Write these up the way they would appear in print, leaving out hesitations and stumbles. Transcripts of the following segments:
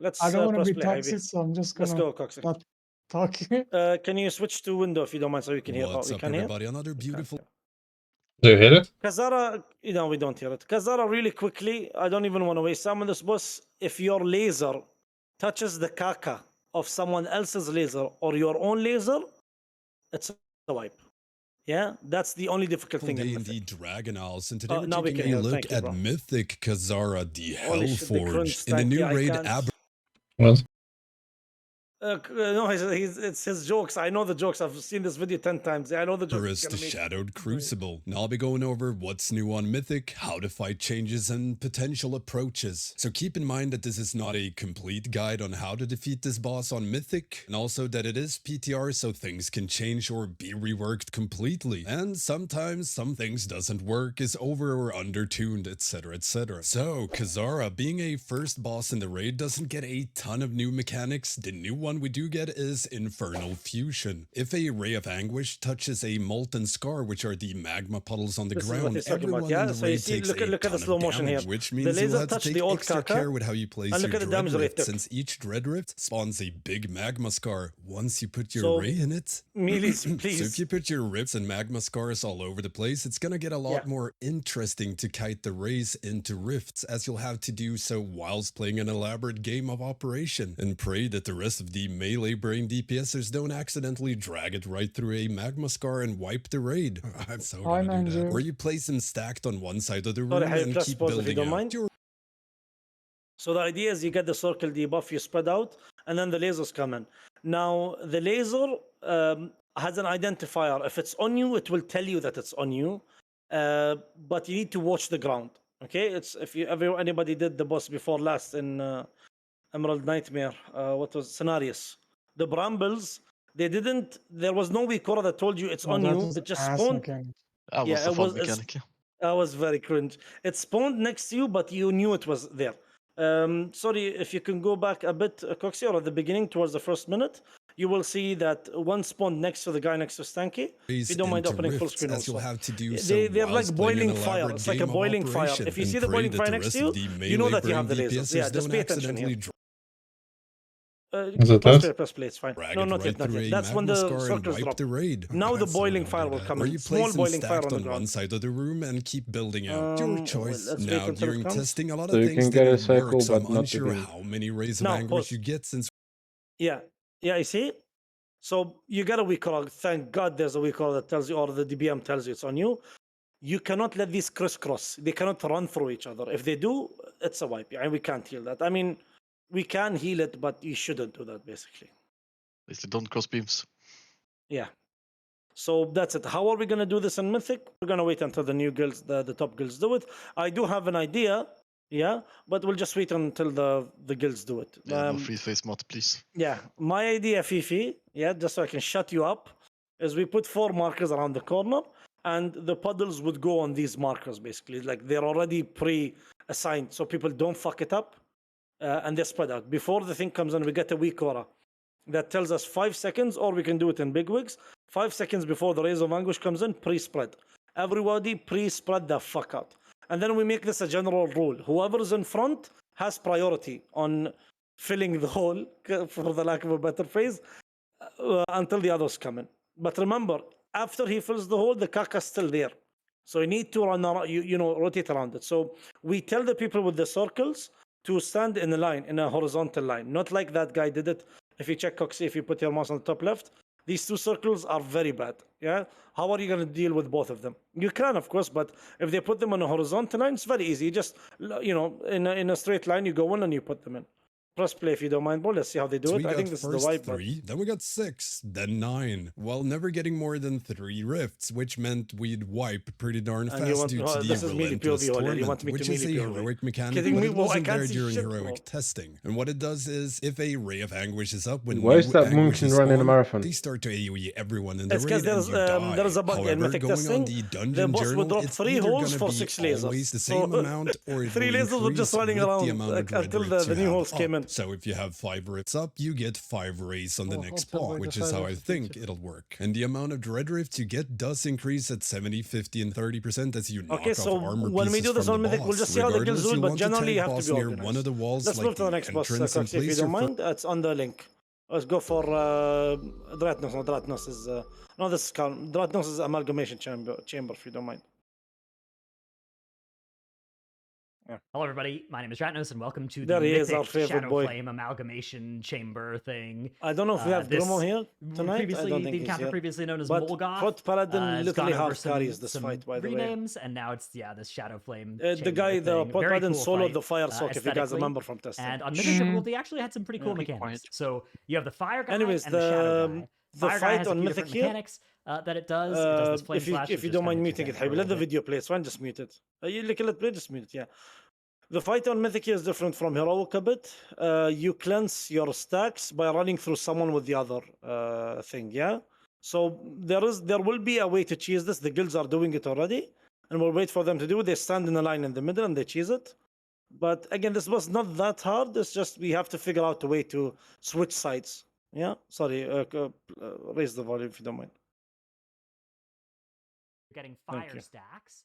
Let's I don't want to press be play, Ivy. toxic, so I'm just Let's gonna go, Coxie. start talking. Can you switch to window if you don't mind, so you can hear? What's We up, can hear. everybody? Another beautiful. Do you hear it? Kazzara, we don't hear it. Kazzara, really quickly, I don't even want to waste time on this boss. If your laser touches the caca of someone else's laser or your own laser, it's a wipe. Yeah, that's the only difficult thing in D&D Mythic. Dragon Isles, and today we're Now we taking can a hear. look Thank you, at bro. Mythic Kazzara, the Holy shit, the cringe Hellforged, in the new stanky, I raid can't. What? No, it's his jokes. I know the jokes. I've seen this video 10 times. I know the jokes. Aberrus, the Shadowed Crucible. Now I'll be going over what's new on Mythic, how to fight changes, and potential approaches. So keep in mind that this is not a complete guide on how to defeat this boss on Mythic, and also that it is PTR, so things can change or be reworked completely. And sometimes some things doesn't work, is over or under-tuned, etc, etc. So Kazzara, being a first boss in the raid, doesn't get a ton of new mechanics. The new one we do get is Infernal Fusion. If a Ray of Anguish touches a molten scar, which are the magma puddles on the This is what ground, he's talking everyone about, yeah? in the So you raid see, takes look a at the ton slow of motion damage, here. which The means laser you'll have to touched take the old extra caca, care with how you place and your look at the dread damage that it rift, took. since each dread rift spawns a big magma scar once you put your So, Ray in it. Mealies, So please. if you put your rifts and magma scars all over the place, it's gonna get a lot Yeah. more interesting to kite the rays into rifts, as you'll have to do so whilst playing an elaborate game of operation, and pray that the rest of the melee brain DPSers don't accidentally drag it right through a magma scar and wipe the raid. I'm so Hi, gonna do that. Manju. Where you place them stacked on one side of the Sorry, room I and press keep pause if you building don't out mind. your. So the idea is you get the circle debuff, you spread out, and then the lasers come in. Now, the laser has an identifier. If it's on you, it will tell you that it's on you, but you need to watch the ground. Okay, it's if you anybody did the boss before last in Emerald Nightmare, what was Scenarios? The brambles, there was no Wikora that told you it's on that you. is It just ass spawned. mechanic. That was a fun mechanic. That was very cringe. It spawned next to you, but you knew it was there. Sorry, if you can go back a bit, Coxie, or at the beginning towards the first minute, you will see that one spawned next to the guy next to Stanky. If you don't mind opening full screen as also. you'll have to do so They're like whilst playing an boiling fire. elaborate It's like a game of boiling fire. operation, If you and see the pray boiling that fire the next rest to of you, the you know melee that you have the brain lasers. Yeah, DPSers just don't pay attention here. accidentally Is it Press that? play, it's fine. drag No, it not right yet, not through yet. a That's when magma the scar and circles wipe drop. the raid. Now the I'm so boiling gonna fire do will that. come Or in. you Small place them boiling fire stacked on the on one ground. side of the room and keep building out. Your Well, choice. let's wait Now, until it during comes. testing, a lot So of you things can get a didn't work, cycle, so I'm but not unsure the how many rays of Now, anguish pause. you get, since Yeah, you see? So you got a Wikora. Thank God there's a Wikora that tells you, or the DBM tells you it's on you. You cannot let these crisscross. They cannot run through each other. If they do, it's a wipe. And we can't heal that. I mean, we can heal it, but you shouldn't do that, basically. At least they don't cross beams. Yeah. So that's it. How are we going to do this in Mythic? We're going to wait until the new guilds, the top guilds do it. I do have an idea, yeah, but we'll just wait until the guilds do it. Yeah, no free face mod, please. Yeah, my idea, Fifi, yeah, just so I can shut you up, is we put 4 markers around the corner, and the puddles would go on these markers, basically. Like, they're already pre-assigned, so people don't fuck it up, and they're spread out. Before the thing comes in, we get a weak aura that tells us 5 seconds, or we can do it in bigwigs. 5 seconds before the Rays of Anguish comes in, pre-spread. Everybody pre-spread the fuck out. And then we make this a general rule. Whoever's in front has priority on filling the hole, for the lack of a better phrase, until the others come in. But remember, after he fills the hole, the caca's still there. So you need to run around, rotate around it. So we tell the people with the circles to stand in a line, in a horizontal line. Not like that guy did it. If you check Coxie, if you put your mouse on the top left, these 2 circles are very bad. Yeah? How are you going to deal with both of them? You can, of course, but if they put them on a horizontal line, it's very easy. You just, in a straight line, you go in and you put them in. Press play if you don't mind, bro. Let's see how they do it. I think this is the wipe. 3, then we got 6, then 9, while never getting more than 3 rifts, which meant we'd wipe pretty darn fast due to the relentless torment, which is a heroic mechanic, but it wasn't there during heroic testing. And what it does is, if a Ray of Anguish is up when Why is that moon Anguish can is run in a spawned, marathon? they start to AoE everyone in the It's raid because and you there's a die. bug in However, Mythic going testing. on the The dungeon boss would journal, drop it's 3 either holes gonna for be 6 lasers. always the same amount, or it 3 will lasers were just increase running with around the amount of until dread rifts the you new have holes came in. doing? So if you have 5 rifts up, you get 5 rays on the Oh, next I'll tell boss, you which the is how size I of the think feature. it'll work. And the amount of dread rifts you get does increase at 70, 50, and 30% as you knock Okay, off so armor when we pieces do this from on the Mythic, boss. we'll just see how the guilds Regardless, do it, you but want to generally tank you have to boss be near organized. one of the walls, Let's like move to the the next boss, entrance and Coxie, if you place don't your mind. It's on the link. Let's go for Dratnos. No, Dratnos is... no, this is Zskarn. Dratnos is Amalgamation chamber, if you don't mind. Hello, everybody. My name is Ratnos, and welcome to the There he is, Mythic our favorite Shadow boy. Flame Amalgamation Chamber thing. I don't know if we have This- Grommo here tonight. I Previously, don't the think he's encounter here. previously known as But Molgoth Hot Paladin has literally gone over half carries this some fight, by the way. renames, and now it's this Shadow Flame. The chamber guy, the thing. Hot Very Paladin cool soloed fight, the Fire Soak, if you guys aesthetically. remember from testing. And on Mythic difficulty, actually had some pretty cool Yeah. mechanics. Quiet. So you have the Fire guy Anyways, and the Shadow guy. the Fire guy fight has a on few Mythic different here, mechanics that it does. It does this flame if you, slash, if which you just don't mind kinda muting keeps it, Habibi, let the bit. video play. It's fine, just mute it. You look at it play, just mute it, yeah. The fight on Mythic is different from Heroic a bit. You cleanse your stacks by running through someone with the other thing, yeah? So there will be a way to cheese this. The guilds are doing it already, and we'll wait for them to do it. They stand in a line in the middle and they cheese it. But again, this was not that hard. It's just we have to figure out a way to switch sides. Yeah? Sorry, raise the volume if you don't mind. Getting Thank fire you. stacks.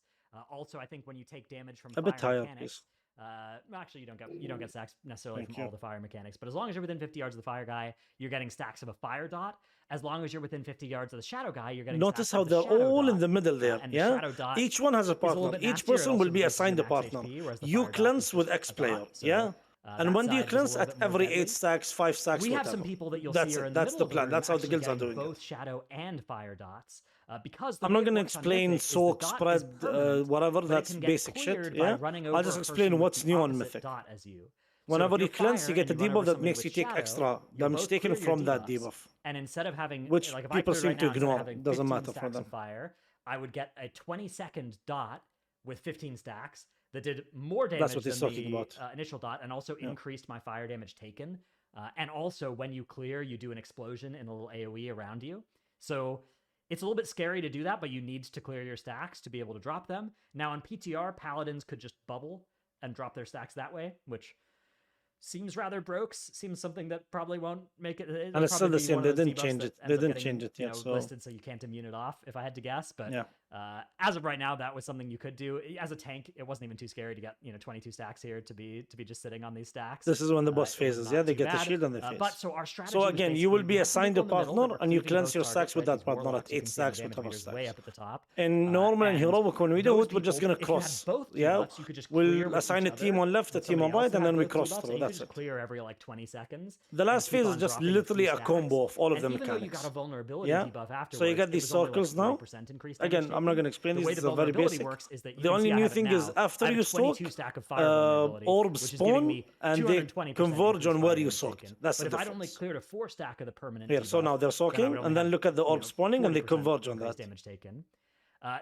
Also, I think when you take damage from A bit fire higher, mechanics, well, actually, you don't get stacks necessarily Thank from you. all the fire mechanics, but as long as you're within 50 yards of the fire guy, you're getting stacks of a fire dot. As long as you're within 50 yards of the shadow guy, you're getting Notice stacks how of the they're shadow all dot. in the middle there, And the yeah? shadow dot Each one has a is a little partner. bit Each nastier. It person also will be reduces assigned a your max partner. HP, whereas the You fire dot cleanse is with just X a dot. player, So, yeah? And that when do you side is a cleanse? little At bit more every deadly. 8 stacks, 5 stacks, We have whatever. some people that you'll That's see are it. in the That's middle the of the plan. room That's how the actually guilds are getting doing it. both shadow and fire dots. Because the I'm way not it going to works on explain Mythic is the soak, dot is spread, permanent, whatever. but it That's can get basic shit, cleared by yeah? running I'll over just a explain person what's with the new on opposite Mythic. dot as you. Whenever if you you're cleanse, fire you get a and you run debuff over that somebody makes with you take shadow, extra you'll damage both taken clear your from that debuffs. debuff. And instead of having, Which like if I people cleared seem right to now, instead of ignore. having Doesn't 15 matter for stacks them. of fire, I would get a 20-second dot with 15 stacks that did more damage That's what he's than talking the about. initial dot, and also Yeah. increased my fire damage taken. And also, when you clear, you do an explosion in a little AoE around you. So it's a little bit scary to do that, but you need to clear your stacks to be able to drop them. Now, on PTR, paladins could just bubble and drop their stacks that way, which seems rather brokes. Seems something that probably won't make it. And it's still the same. They didn't change it. They didn't change it yet. So listed, so you can't immune it off. If I had to guess, but yeah. As of right now, that was something you could do as a tank. It wasn't even too scary to get 22 stacks here to be just sitting on these stacks. This is when the boss It was phases. not Yeah, they too get the bad. shield and they phase. But so our strategy. So was again, you will basically be we have assigned a people in the middle that partner are and you cleaving to cleanse both your targets, stacks with right? that These partner at warlocks, you 8 can see the stacks, damage whatever meters way stacks. up at the top. In normal and And heroic, when we do those it, we're just people, going to if you had cross. both Yeah, debuffs, you could just clear we'll with assign a each team other, on left, a and team on somebody else right, and had then we both cross debuffs, through. and you could That's just it. clear every like 20 seconds. The and last keep phase is on just dropping literally a stacks. combo of all of the And even though you mechanics. got a vulnerability Yeah. debuff afterwards, So you get it these was only, circles like, now. 3% increased Again, damage I'm not taken. going to explain The these. way These the are very vulnerability basic. works is that you The can only see I new have it thing is now. after I have you a 22 soak, stack of fire vulnerability, orbs which is giving spawn me and they 220% converge on increased where fire you damage soaked. taken. That's But the if I'd only difference. cleared a 4-stack of the permanent Here, so debuff, now they're then I soaking, would only and then have, look at the orb spawning, and they 40% converge on increased that. damage taken.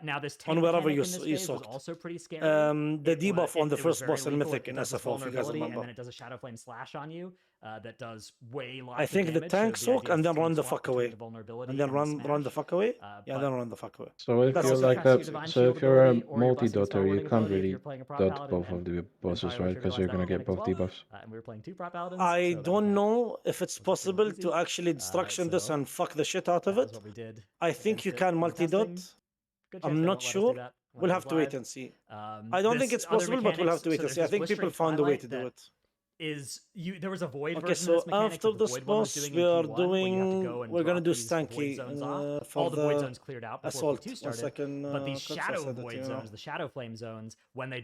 Now this tank On wherever mechanic you in this you phase was soaked. also pretty scary. The It debuff on the it was first very boss in lethal. Mythic It in does this SFO, if you guys vulnerability, and remember. then it does a Shadow Flame slash on you that does way lots I of think the damage. tank So soak idea and is then to run the swap fuck between away. the vulnerability And then the run the smash. fuck away. Yeah, But then run the fuck away. So if That's you're also like press the that, Divine so Shield if you're a ability or your Blessing multi-dotter, you Starwarding can't ability if really you're playing a prop dot paladin, both of the and bosses, probably right? wish you Because realized you're that gonna get mechanic as both well. debuffs. And we were playing 2 prop paladins. I so that don't we know if it's fairly possible easy. to actually destruction this So and fuck the shit out of that was it. what we did. I think you against it can in multi-dot. testing. Good chance I'm they not won't let us do sure. that when We'll it have goes to wait live. and see. I don't think it's possible, but we'll have to wait and see. I think people found a way to do it. There was a void Okay, version of so this mechanic after that the this void one was boss, doing we in are P1, where you have to go doing. and We're gonna drop do these void Stanky zones off. for All the void the zones cleared out before assault. P2 One started. second, But these Cox, I shadow said it, void you know. zones, the shadow flame zones, when they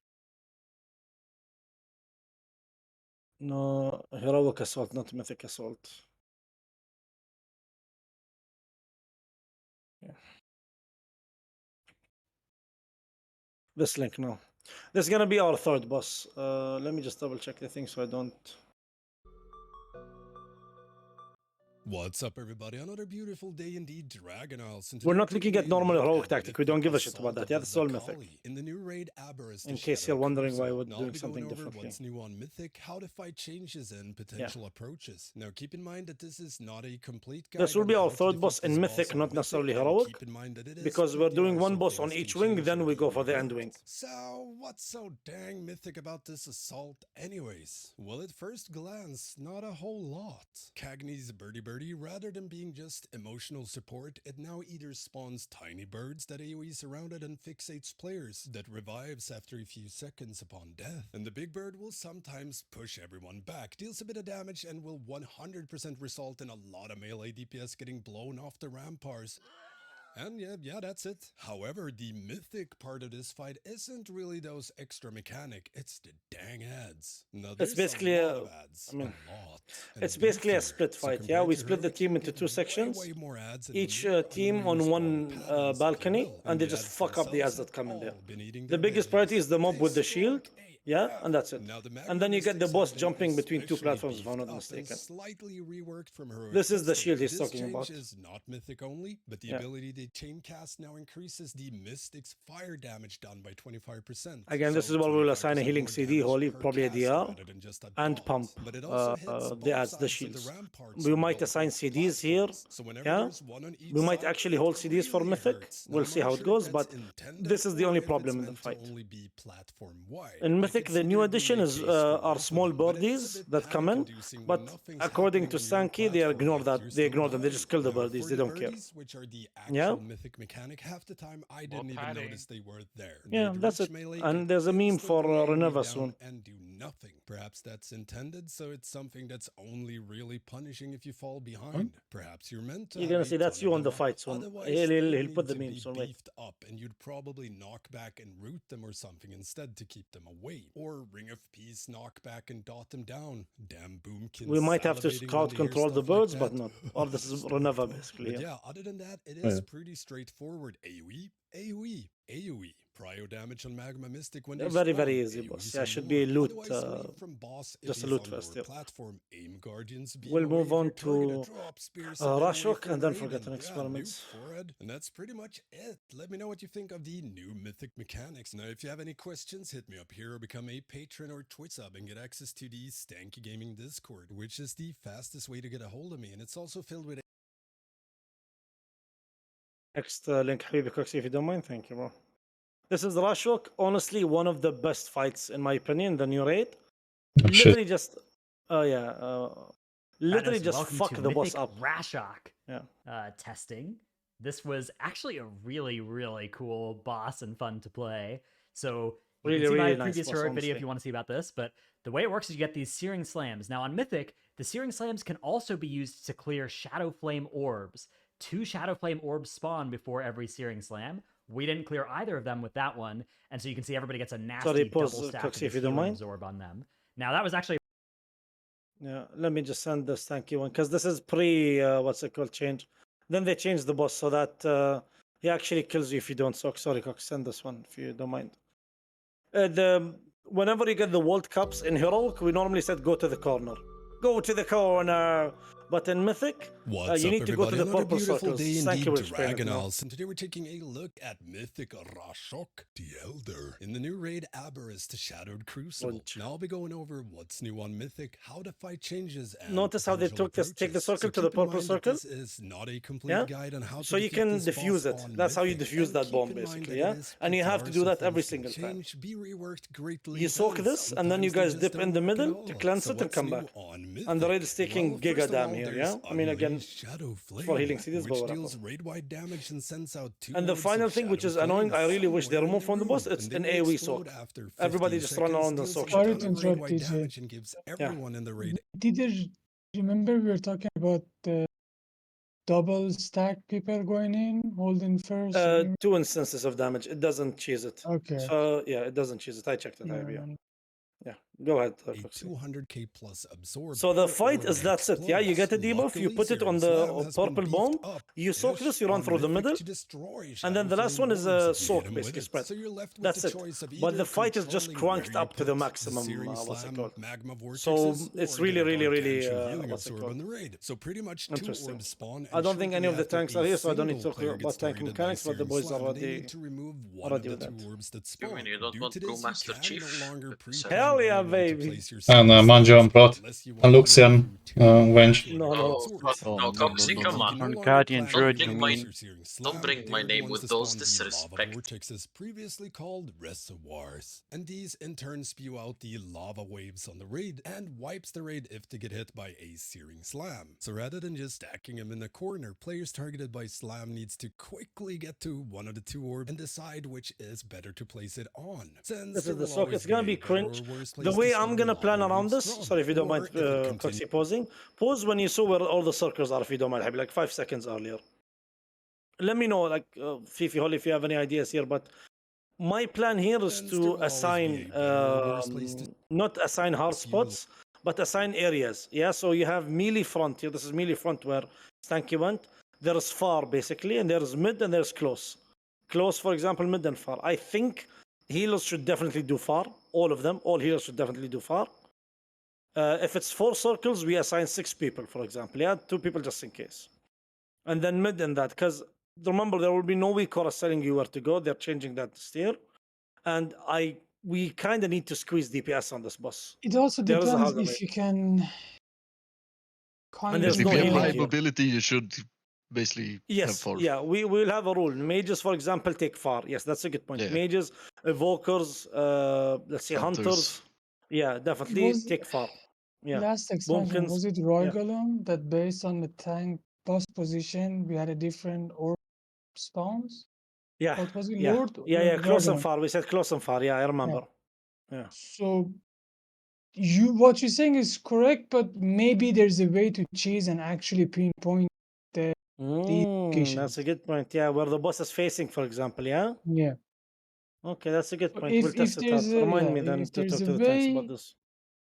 No, heroic assault, not mythic assault. Yeah. This link, no. This is gonna be our third boss. Let me just double check the thing so I don't. What's up, everybody? Another beautiful day indeed, Dragon Isles. We're not looking at normal heroic tactic. We don't give a shit about that. Yeah, that's all mythic. In the new raid Aberrus, In case you're wondering why we're doing something differently. What's new on Mythic, how to fight changes and potential approaches. Now, keep in mind that this is not a complete guide. This will be on our how to third defeat boss this in Mythic, on not necessarily and heroic. keep in mind that it is Because we're doing PTR, one so boss on things each can wing, change then and we be go for the end reworked. wing. So, what's so dang mythic about this assault anyways? Well, at first glance, not a whole lot. Cagney's Birdie rather than being just emotional support, it now either spawns tiny birds that AoE surrounded and fixates players, that revives after a few seconds upon death. And the big bird will sometimes push everyone back, deals a bit of damage, and will 100% result in a lot of melee DPS getting blown off the ramparts. And yeah, that's it. However, the mythic part of this fight isn't really those extra mechanic, it's the dang ads. Now, It's basically a lot of ads, I mean, a lot. And it's to be basically a fair, split so fight. Yeah, compared we to split the heroic, team you into get two sections. way more ads and Each new team on unrespawned one patterns, if you balcony, will. and they the just ads fuck up the ads themselves that come in there. have all been eating The their biggest priority is the mob veggies. with the They shield. stalk Yeah, and that's it. Now, the And then you get the Magmorax boss have been jumping between two especially platforms, if I'm beefed not up and mistaken. slightly reworked from heroic This is the system. shield he's This talking change about. is not mythic only, but the Yeah. ability to chain cast now increases the Mystic's fire damage done by 25%. Again, this So is where we will 25% assign a healing more CD, damage holy, per probably a cast DR, rather than just a and dot. pump But it also hits the both ads, the sides of shields. ramparts We on might both assign CDs here. platforms. So whenever Yeah, there's one on each we might side, actually it hold CDs for really Mythic. hurts. Now, We'll I'm see how it unsure goes, if but that's intended this is the or only if problem it's in the meant to fight. only be platform-wide. In I Mythic, the consider new it addition being a is case for are both small of them, but it is a birdies bit that come in. panic-inducing when But nothing's according happening to on your Stanky, they platform, ignore yet that. you're They still ignore them. They dying. just kill the Now, birdies. for They the don't care. birdies, which are the Yeah. actual mythic mechanic, half the time I didn't even notice they were there. Yeah, They'd that's reach it. melee, And get there's a meme for instantly AoE Renova down, soon. and do nothing. Perhaps that's intended, so it's something that's only really punishing if you fall behind. Perhaps you're meant to You're have gonna a see that's ton you of on the them fight up. soon. Otherwise, He'll they put the need to memes be on. Wait. beefed up, and you'd probably knock back and root them or something instead to keep them away. Or Ring of Peace knock back and dot them down. Damn Boomkin. We might have to salivating when crowd they hear control the stuff like birds, that. but not. Or this is Renova, basically. But Yeah. yeah, other than that, it Oh, is yeah. pretty straightforward. AoE. Prio damage on Magma Mystic when Yeah, they very, spawn. very easy, AoE boss. Yeah, some should more. be a loot, Otherwise, wave from boss if just a he's loot on fest, your yeah. platform. Aim Guardians, beam We'll away move if your on target to drop, spear some away Rashok, from and then Raven. Forgotten Yeah, Experiments. nuke forehead. And that's pretty much it. Let me know what you think of the new mythic mechanics. Now, if you have any questions, hit me up here or become a patron or Twitch sub and get access to the Stanky Gaming Discord, which is the fastest way to get a hold of me. And it's also filled with Next link, Habibi Coxie, if you don't mind. Thank you, bro. This is Rashok. Honestly, one of the best fights, in my opinion, the new raid. Oh, shit. Literally just. Oh, yeah. Literally Thanos, just welcome fuck to the boss Mythic up. Rashok Yeah. testing. This was actually a really, really cool boss and fun to play. So you Really, can see my really nice previous boss, heroic video if honestly. you want to see about this. But the way it works is you get these Searing Slams. Now on Mythic, the Searing Slams can also be used to clear Shadow Flame orbs. 2 Shadow Flame orbs spawn before every Searing Slam. We didn't clear either of them with that one. And so you can see everybody gets a nasty Sorry, double pause, stack of Coxie, if this you don't healing mind. absorb on them. Now that was actually Yeah, let me just send this thank you one because this is pre what's it called change. Then they changed the boss so that he actually kills you if you don't. So sorry, Cox, send this one if you don't mind. Whenever you get the World Cups in Heroic, we normally said go to the corner. Go to the corner. But in Mythic, What's you up, need to go to everybody? the Another purple beautiful circles. day Thank you, indeed, explain it Dragon now. Isles. And today we're taking a look at Mythic Rashok, the Elder, in the new raid Aberrus to Shadowed Crucible. Bunch. Now I'll be going over what's new on Mythic, how to fight changes, and Notice how they potential took this, take the approaches. circle So to the keep in purple mind that circle. This is not a complete Yeah? guide on how So to you defeat can this diffuse boss it. on That's how you Mythic. diffuse And that keep bomb, in mind basically, that yeah? it is And you have to PTR, do so that every things can single time. change, be reworked greatly. You soak and this, and then you sometimes guys they dip just in the don't work at middle to all. cleanse So it and what's come new back. on And the raid Mythic? is taking Well, giga first of damn all, here, there's yeah? I mean, again, Unleashed Shadow Flame, for healing CDs, but which whatever. deals raid-wide damage and sends out 2 And the orbs final of thing, which Shadow is annoying, I Flame really wish they somewhere in removed the from the boss, room, it's and they an will AoE explode soak. after Everybody 15 just run seconds, around and deals soak a shit Sorry ton to of out. interrupt, raid-wide DJ. damage and gives everyone in the raid Did you remember we were talking about the double stack people going in, holding first? 2 instances of damage. It doesn't cheese it. Okay. So, yeah, it doesn't cheese it. I checked it, Yeah, IB. Yeah. Go ahead. A 200k plus absorb. So the per fight orb is that's it. Yeah, you get a debuff, you Luckily, put it on Searing the Slam has purple been beefed bomb, up you soak ish this, you run on through the Mythic middle, to destroy and then the Shadow last one is Flame a orbs if you hit soak, 'em basically with it. spread. So you're left with That's the it. choice of But either the fight is just controlling cranked where up you to the put maximum. Searing What's it Slam, called? Magma So Vortexes, it's or really, get a really, really, gargantuan healing what's it absorb called? on the raid. So pretty much 2 Interesting. orbs spawn. I And don't think any shortly of the after tanks a are here, so I don't need to single talk player about gets tank targeted by mechanics, but the Searing boys Slam, already they need to remove one already of the do 2 that. orbs that You spawn. mean you don't Due want to this, you Brewmaster can Chief no longer with the pre-plan Hell where yeah, you want to baby. place your And Searing Manjo Slams, brought unless you a want to Luxian Venge. No, no. swords. no, no, Coxy, no, come no. on. You no On longer Guardian plan Druid, to you release mean? your Searing Don't Slam. bring my They're the name ones with that those spawn the lava disrespect. vortexes previously called reservoirs, and these in turn spew out the lava waves on the raid and wipes the raid if they get hit by a Searing Slam. So rather than just stacking them in the corner, players targeted by Slam needs to quickly get to one of the 2 orbs and decide which is better to place it on. Since This there is the will soak. always It's gonna be be a better cringe. or worse The place way to I'm store gonna lava plan around waves this, from. sorry if you don't Or mind, if it continues. Coxy pausing. Pause when you saw where all the circles are, if you don't mind, like 5 seconds earlier. Let me know, like, Fifi, Holly, if you have any ideas here, but my plan here is Since there to will always be assign, a better or worse place to not assign hard you spots, but assign areas. Yeah, so you have melee front here. This is melee front where Stanky went. There's far, basically, and there's mid and there's close. Close, for example, mid and far. I think healers should definitely do far. All of them. All healers should definitely do far. If it's 4 circles, we assign 6 people, for example. Yeah, 2 people just in case. And then mid in that, because remember, there will be no weak chorus telling you where to go. They're changing that this year. And we kind of need to squeeze DPS on this boss. It also There is a depends hard way. if you can kind there's If no you have healing high here. mobility, you should basically have Yes, far. yeah, we will have a rule. Mages, for example, take far. Yes, that's a good point. Yeah. Mages, evokers, let's say hunters. Yeah, definitely was take far. Yeah, last expansion, Boomkins. was it Roygalum that based on the tank boss position we had a different orb spawns? Yeah, What was it, yeah, Lord? yeah. Close and Roygalum. far. We said close and far. Yeah, I remember. Yeah. So what you're saying is correct, but maybe there's a way to choose and actually pinpoint the That's locations. a good point. Yeah, where the boss is facing, for example. Yeah. Yeah. Okay, that's a good So point. We'll test it out. Remind me then if to there's talk a to the tanks about way, this.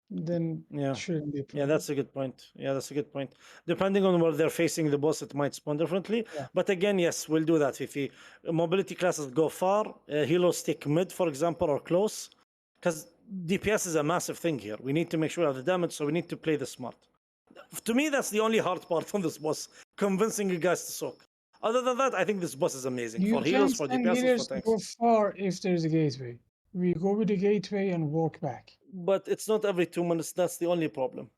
then Yeah. shouldn't be a Yeah, problem. that's a good point. Yeah, that's a good point. Depending on where they're facing the boss, it might spawn differently. Yeah. But again, yes, we'll do that. If mobility classes go far, heroes stick mid, for example, or close, because DPS is a massive thing here. We need to make sure we have the damage, so we need to play this smart. To me, that's the only hard part on this boss, convincing you guys to soak. Other than that, I think this boss is amazing You for can heroes, for send DPS, healers for to tanks. go far if there's a gateway. We go with the gateway and walk back. But it's not every 2 minutes. That's the only problem.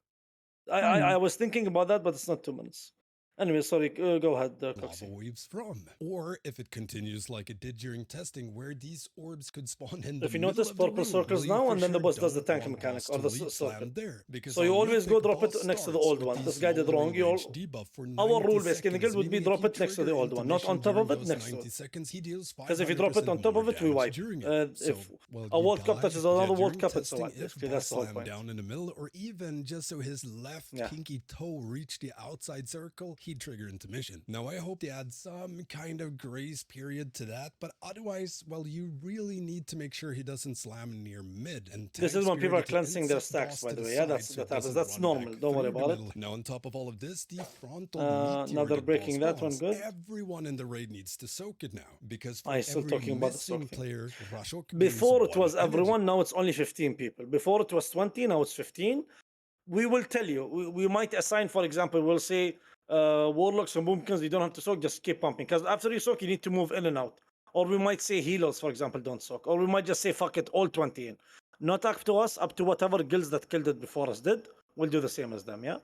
I was thinking about that, but it's not 2 minutes. Anyway, sorry, go ahead, lava Coxie. waves from, or if it continues like it did during testing, where these orbs could spawn in If the you middle notice of the purple room. circles Well, now, you and for then the sure boss does the don't tank want mechanic boss or to the leave circle. slam there, because So you on always go Mythic, drop it boss next to the starts old with one. the This guy did wrong. smoldering range debuff for Our 90 rule basically in the seconds, guild would be meaning if drop you it next to the trigger old one, not on intermission top of during it, those next to 90 it. seconds, he deals Because if you drop it on 500% top more of it, we damage wipe. during it. So, If well, a you World Cup die, touches yeah, another World during Cup, it's a testing, wipe. if Basically, that's boss the whole slam point. down in the middle, or even just so his left Yeah. pinky toe reached the outside circle, he'd trigger intermission. Now, I hope they add some kind of grace period to that, but otherwise, well, you really need to make sure he doesn't slam near mid. And This is when people are cleansing their stacks, by the way. Yeah, that happens. That's normal. Don't worry about it. Now, on top of all of this, the frontal Now meteor they're that breaking boss that one. spawns. Good. Everyone in the raid needs to soak it now, because for I'm still every talking about the missing soak thing. player, Rashok gains Before it 1 was energy. everyone, now it's only 15 people. Before it was 20, now it's 15. We will tell you. We might assign, for example, we'll say warlocks and boomkins, you don't have to soak, just keep pumping. Because after you soak, you need to move in and out. Or we might say healers, for example, don't soak. Or we might just say, fuck it, all 20 in. Not up to us, up to whatever guilds that killed it before us did. We'll do the same as them, yeah?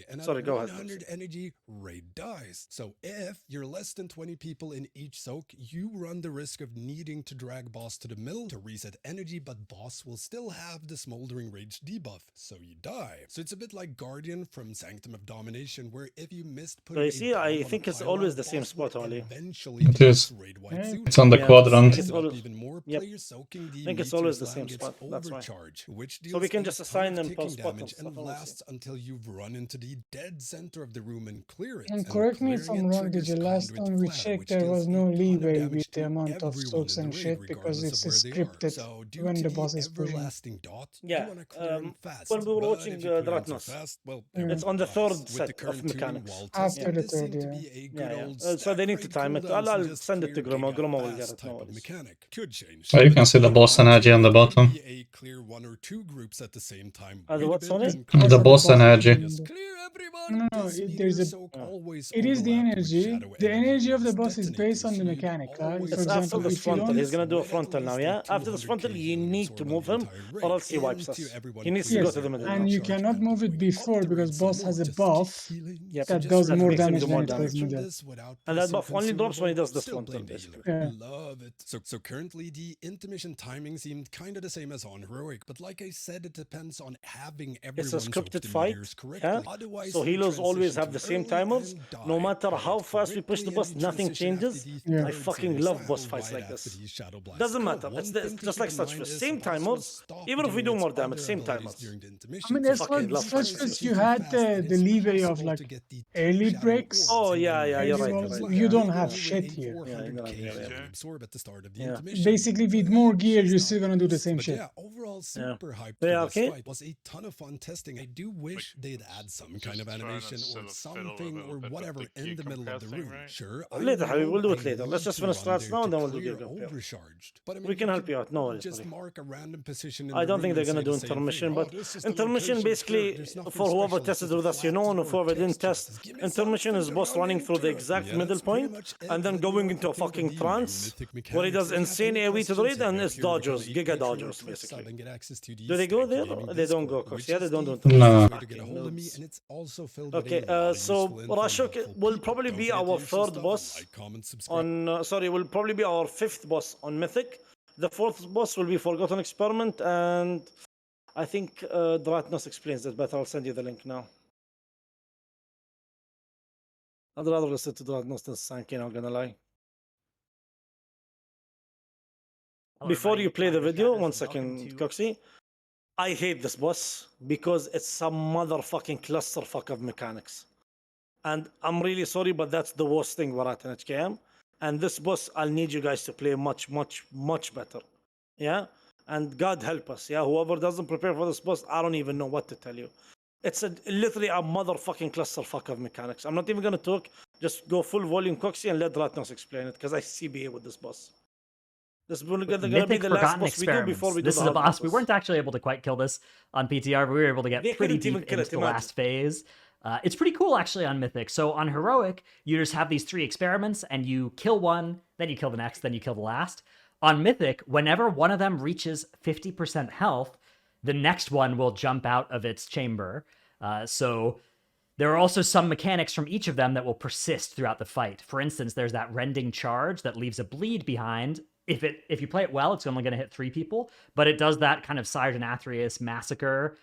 And Sorry, at go ahead, 100 energy, raid dies. So if you're less than 20 people in each soak, you run the risk of needing to drag boss to the middle to reset energy, but boss will still have the smoldering rage debuff, so you die. So it's a bit like Guardian from Sanctum of Domination, where if you missed putting So you see, a bomb I on a think it's pylon, always the same boss will spot, Ali. eventually It do is. its raid wipe Yeah. soon. It's on the Yeah, quadrant. it's Up always- even more Yep. players soaking the I think it's meteor always the slam same gets spot, that's why. overcharge, which So we deals can a just ton assign of them per ticking spot and damage stuff, and I will see. lasts until you've run into the dead center of the room and clear it. And correct me if clearing I'm it wrong, triggers Digi, last conduit time we flare, checked which there deals was a no ton of leeway damage with the to amount of everyone soaks in the and raid, shit because regardless it's of where they are. scripted So due when to the the boss is pushing. everlasting dot, Yeah, you want to clear them fast. when we were But watching if you clear them too Dratnos, fast, well, Yeah. it's on the everyone third dies. With the set of current tuning, mechanics. while After testing, the this seemed third, to yeah. be a good Yeah. old So they need to stack time rate it. cooldown, I'll so just send it to clear Grimo. giga Grimo will get fast it. type No of worries. mechanic. Could change. So you But can see the if boss you want energy to, on the it could bottom. be a clear 1 or 2 groups at the same time. The Wait a what, bit sorry? and clear The them boss fast. energy. Just clear everyone. No, This there's meteor a. soak always It is the overlapped with energy. shadow The energy of the once boss is based detonating, on the so you'd mechanic. For always It's have after example, this if you frontal. don't. He's gonna do a wait at frontal now, least yeah? a After this frontal, 200k you healing need to absorb on move the him, entire or raid else he wipes until us. everyone He needs to go clears to the their middle And now. you overcharge cannot and move it going up before the because raid some boss more. has a Just keep buff healing. Yep. that Suggest does That more makes him damage do when more it goes damage. middle. This without And that pressing buff only drops when he does this Still frontal, plain basically. healer. Yeah. Love it. So currently the intermission timing seemed kind of the same as on heroic, but like I said, it depends on having It's a everyone soak scripted the fight, meteors correctly. yeah? Otherwise, So you healers always transition have too the same early timers. and No die. matter how Fight fast we push the quickly boss, and you nothing transition after changes. the Yeah. I third fucking save love cycle boss fights right like after this. the shadow blast. Doesn't Now, matter. one It's thing to just keep like in such mind for is same the boss will timers. stop Even if we doing do its more damage, other same abilities timers. during the intermission. I mean, So that's if fucking what love you such boss because transition you too had fast, it the is leeway of possible like to get the early shadow breaks. orbs Oh, in yeah, one yeah, hit. you're Early right, ones. you're right. You Yeah. don't Even have with shit a here. Yeah, you're right, 400k yeah, yeah. healing absorb at the start of the Yeah. intermission. Basically, with But more gear, you're she's still not gonna do the this. same But shit. yeah, overall Yeah. super hyped Yeah, for this okay. fight. Was a ton of fun testing. I do wish they'd add some Just kind of trying to animation sort or of fiddle a something little or bit with whatever the in gear the middle of the compressing, room. right? Sure, Later, Habib, we'll do it I later. Let's need just to finish run strats there now to and then we'll do clear gear compare. overcharged. But I mean, We can you help you out. No worries, just buddy. mark a random position in I the don't room think they're and gonna say do the same thing. intermission, Oh, but this is the intermission location. Sure, basically there's nothing for whoever special, it's tested just a with us, you flat know, and or whoever didn't text test, just give me intermission something is to boss run running through the into. exact Yeah, middle that's pretty point much and it. then Let me know going what into you a think of fucking the new trance mythic where he mechanics. does If you have insane any AoE to the questions, raid hit and me up it's here or become dodgers, a giga patron or dodgers, Twitch sub basically. and get access to the Do they go Stanky there? Gaming They don't go, Discord, Cox. which Yeah, is they don't do the intermission. No. best way to get a Fucking hold of me, noobs. and it's also filled with Okay, a lot of so useful info and Rashok helpful will people. probably Don't be forget the our usual third stuff. boss Like, comment, subscribe. on. Sorry, will probably be our fifth boss on Mythic. The fourth boss will be Forgotten Experiment, and I think Dratnos explains it better. I'll send you the link now. I'd rather listen to Dratnos than Sanky, not gonna lie. Hello, Before everybody. you play the I'm video, Shadows, one and welcome second, to- Coxie. I hate this boss because it's some motherfucking clusterfuck of mechanics. And I'm really sorry, but that's the worst thing we're at in HKM. And this boss, I'll need you guys to play much, much, much better. Yeah? And God help us. Yeah? Whoever doesn't prepare for this boss, I don't even know what to tell you. It's literally a motherfucking clusterfuck of mechanics. I'm not even going to talk. Just go full volume, Coxie, and let Ratnos explain it, because I CBA with this boss. This is going to be Mythic the last Forgotten boss we do before we do Experiments. This the is a hard boss. We boss. weren't actually able to quite kill this on PTR, but we were able to get They pretty couldn't even deep kill into it, the imagine. last phase. It's pretty cool, actually, on Mythic. So on Heroic, you just have these 3 experiments, and you kill one, then you kill the next, then you kill the last. On Mythic, whenever one of them reaches 50% health, the next one will jump out of its chamber. So there are also some mechanics from each of them that will persist throughout the fight. For instance, there's that rending charge that leaves a bleed behind. If you play it well, it's only going to hit 3 people, but it does that kind of Sargenathrius massacre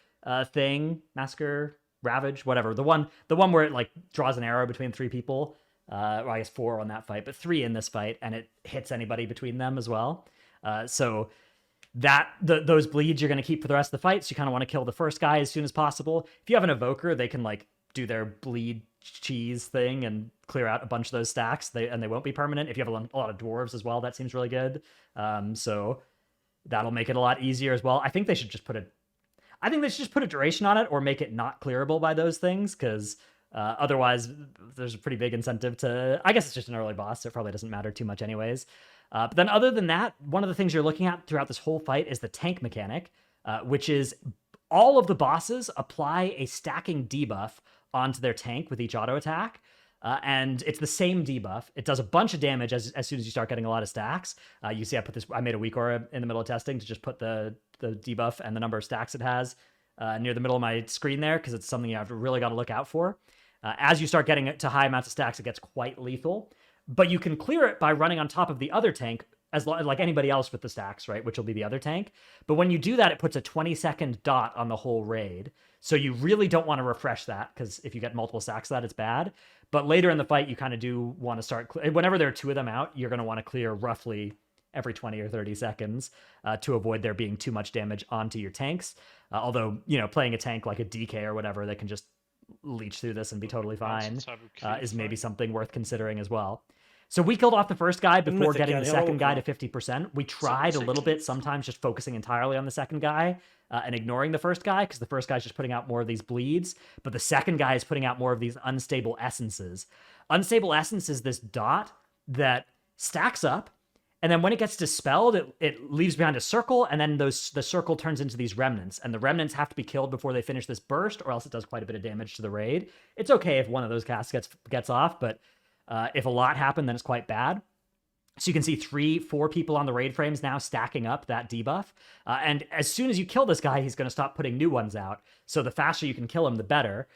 thing, massacre, ravage, whatever. The one where it like draws an arrow between 3 people. Well, I guess 4 on that fight, but 3 in this fight, and it hits anybody between them as well. So that those bleeds you're going to keep for the rest of the fight. So you kind of want to kill the first guy as soon as possible. If you have an evoker, they can like do their bleed cheese thing and clear out a bunch of those stacks. They won't be permanent. If you have a lot of dwarves as well, that seems really good. So that'll make it a lot easier as well. I think they should just put a duration on it, or make it not clearable by those things, because otherwise there's a pretty big incentive to. I guess it's just an early boss, so it probably doesn't matter too much anyways. But then other than that, one of the things you're looking at throughout this whole fight is the tank mechanic, which is all of the bosses apply a stacking debuff onto their tank with each auto attack. And it's the same debuff. It does a bunch of damage as soon as you start getting a lot of stacks. You see, I made a weak aura in the middle of testing to just put the debuff and the number of stacks it has near the middle of my screen there, because it's something you have really got to look out for. As you start getting to high amounts of stacks, it gets quite lethal. But you can clear it by running on top of the other tank, like anybody else with the stacks, right? Which will be the other tank. But when you do that, it puts a 20-second dot on the whole raid. So you really don't want to refresh that, because if you get multiple stacks of that, it's bad. But later in the fight, you kind of do want to start. Whenever there are 2 of them out, you're going to want to clear roughly every 20 or 30 seconds to avoid there being too much damage onto your tanks. Although, playing a tank like a DK or whatever, they can just leech through this and be totally fine, Cyber is maybe fine. something worth considering as well. So we killed off the first guy before Mythic, getting yeah, the heroic second guy now. to 50%. We tried a little bit sometimes just focusing entirely on the second guy and ignoring the first guy because the first guy's just putting out more of these bleeds, but the second guy is putting out more of these unstable essences. Unstable essence is this dot that stacks up, and then when it gets dispelled, it leaves behind a circle, and then the circle turns into these remnants, and the remnants have to be killed before they finish this burst, or else it does quite a bit of damage to the raid. It's okay if one of those casts gets off, but if a lot happen, then it's quite bad. So you can see 3-4 people on the raid frames now stacking up that debuff. And as soon as you kill this guy, he's going to stop putting new ones out. So the faster you can kill him, the better.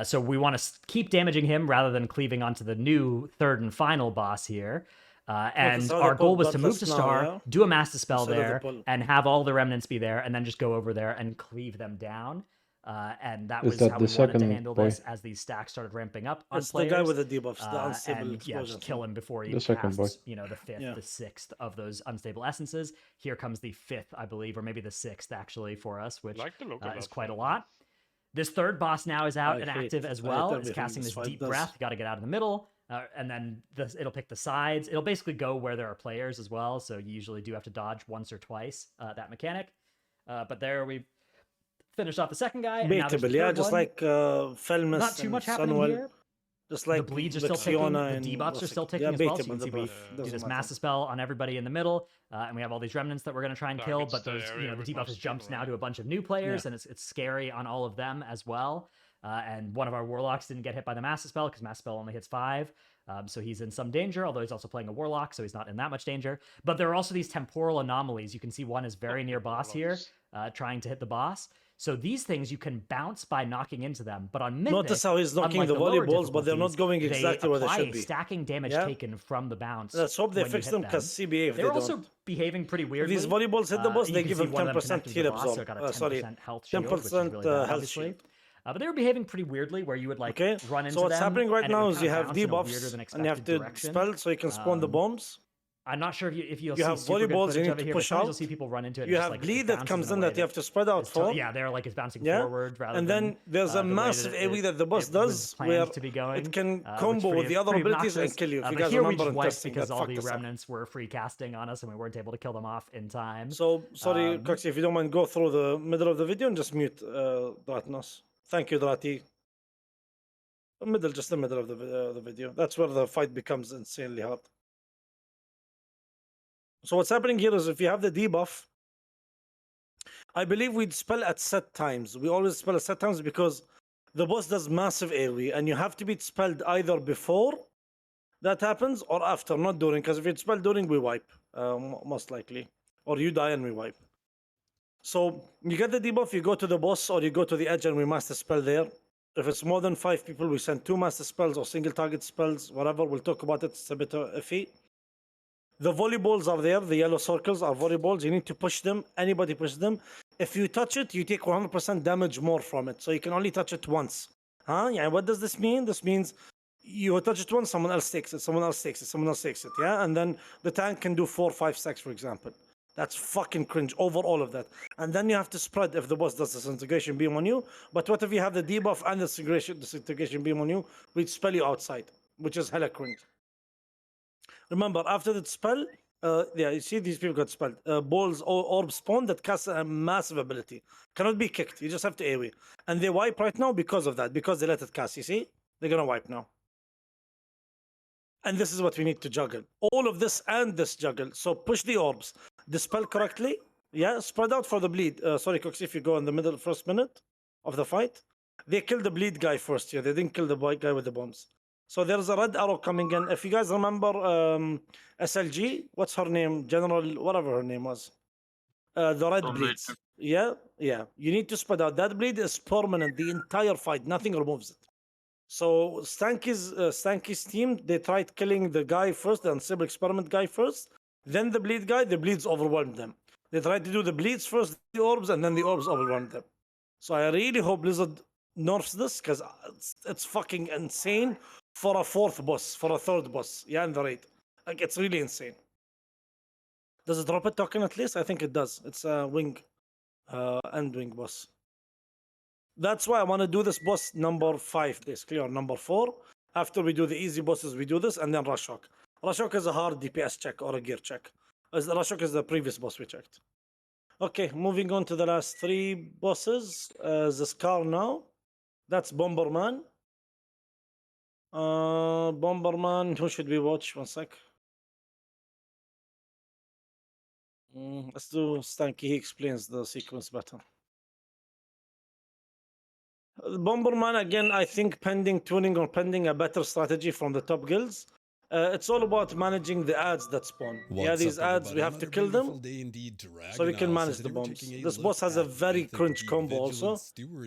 So we want to keep damaging him rather than cleaving onto the new third and final boss here. And so our they goal put was to move to Bloodlust now, Star, yeah? do a Mass Dispel Instead of the there, pull. and have all the remnants be there, and then just go over there and cleave them down. And that Is was that how the we wanted to second handle boy? this as these stacks started ramping up on It's the players. guy with the debuffs, the unstable And yeah, explosions. just kill him before he The second boy. casts, the fifth, Yeah. the sixth of those unstable essences. Here comes the fifth, I believe, or maybe the sixth actually for us, which Like the local is love quite a one. lot. This third boss now is out I and hate- active as I hate well. It's everything casting this this fight deep does. breath. You got to get out of the middle, and then it'll pick the sides. It'll basically go where there are players as well. So you usually do have to dodge once or twice that mechanic. But there we finished off the second guy. And now there's the Baitable, yeah, third just one. like Felmus Not too and much happening Sunwell. here. Just like The bleeds are still ticking. Fiona The and debuffs are what's still it- ticking yeah, as well. So baitable, you can the see we buff, do doesn't this matter. Master Spell on everybody in the middle, and we have all these remnants that we're going to try and kill. Targets But the those, area the with debuff has most jumped people, now right? to a bunch of new players, and it's scary on all of them as well. And one of our Warlocks didn't get hit by the Master Spell because Master Spell only hits 5. So he's in some danger, although he's also playing a Warlock, so he's not in that much danger. But there are also these temporal anomalies. You can see one is very near boss here, trying to hit the boss. So these things you can bounce by knocking into them. But on Mythic, Notice how he's knocking unlike the lower volleyballs, but they're not difficulties, going exactly where they apply should a be. stacking damage Yeah? taken from the bounce. Let's hope they when you fix hit them because CBA if they They're don't. also behaving pretty If weirdly. these volleyballs hit the boss, You they can give see them one of them 10% connected to heal the boss, so absorb. it got a 10% Sorry, health shield, which is 10% really bad, health obviously. shield. But they were behaving pretty weirdly, where you would like Okay, run into so what's them, happening right and it would now is kinda you have bounce in a weirder debuffs than and you have expected to direction. spell so you can spawn the bombs. I'm not sure if you'll You see have super good volleyballs footage you need of it to here, but push sometimes you'll out. see people run into it. and You just, have like, it bleed that bounces comes a in way that you have to spread out is for. yeah, they're like it's bouncing Yeah, forward rather and than. then there's the a way that massive AoE that the boss it was does planned where to be going. it can which combo pretty- with the other pretty abilities and obnoxious. kill you. If you But guys here we remember just in wiped testing, because that all fucked the us up. remnants were free casting on us and we weren't able to kill them off in time. So sorry, Um, Coxie, if you don't mind, go through the middle of the video and just mute Dratnos. Thank you, Drati. Just the middle of the video. That's where the fight becomes insanely hard. So what's happening here is if you have the debuff, I believe we'd spell at set times. We always spell at set times because the boss does massive AoE and you have to be spelled either before that happens or after, not during. Because if it's spelled during, we wipe, most likely. Or you die and we wipe. So you get the debuff, you go to the boss or you go to the edge and we master spell there. If it's more than 5 people, we send 2 master spells or single target spells, whatever. We'll talk about it. It's a bit iffy. The volleyballs are there. The yellow circles are volleyballs. You need to push them. Anybody push them. If you touch it, you take 100% damage more from it. So you can only touch it once. Yeah. What does this mean? This means you touch it once, someone else takes it, someone else takes it, someone else takes it. Yeah. And then the tank can do 4 or 5 stacks, for example. That's fucking cringe over all of that. And then you have to spread if the boss does the disintegration beam on you. But what if you have the debuff and the disintegration beam on you? We'd spell you outside, which is hella cringe. Remember, after the spell, yeah, you see these people got spelled. Balls or orb spawn that cast a massive ability. Cannot be kicked. You just have to AoE. And they wipe right now because of that, because they let it cast. You see? They're going to wipe now. And this is what we need to juggle. All of this and this juggle. So push the orbs. Dispel correctly. Yeah, spread out for the bleed. Sorry, Cox, if you go in the middle first minute of the fight. They killed the bleed guy first here. They didn't kill the guy with the bombs. So there's a red arrow coming in. If you guys remember SLG, what's her name? General, whatever her name was. The red bleeds. Yeah. You need to spread out. That bleed is permanent the entire fight. Nothing removes it. So Stanky's team, they tried killing the guy first, the unstable experiment guy first. Then the bleed guy, the bleeds overwhelmed them. They tried to do the bleeds first, the orbs, and then the orbs overwhelmed them. So I really hope Blizzard nerfs this because it's fucking insane for a 4th boss, for a 3rd boss. Yeah, in the raid. Like, it's really insane. Does it drop a token at least? I think it does. It's a wing, end wing boss. That's why I want to do this boss number 5, basically, or number 4. After we do the easy bosses, we do this, and then Rashok. Rashok is a hard DPS check or a gear check. Rashok is the previous boss we checked. Okay, moving on to the last 3 bosses. Zskarn now. That's Bomberman. Bomberman, who should we watch? One sec. Let's do Stanky. He explains the sequence better. Bomberman, again, I think pending tuning or pending a better strategy from the top guilds. It's all about managing the ads that spawn. These ads, we have to kill them so we can manage the bombs. This boss has a very cringe combo also,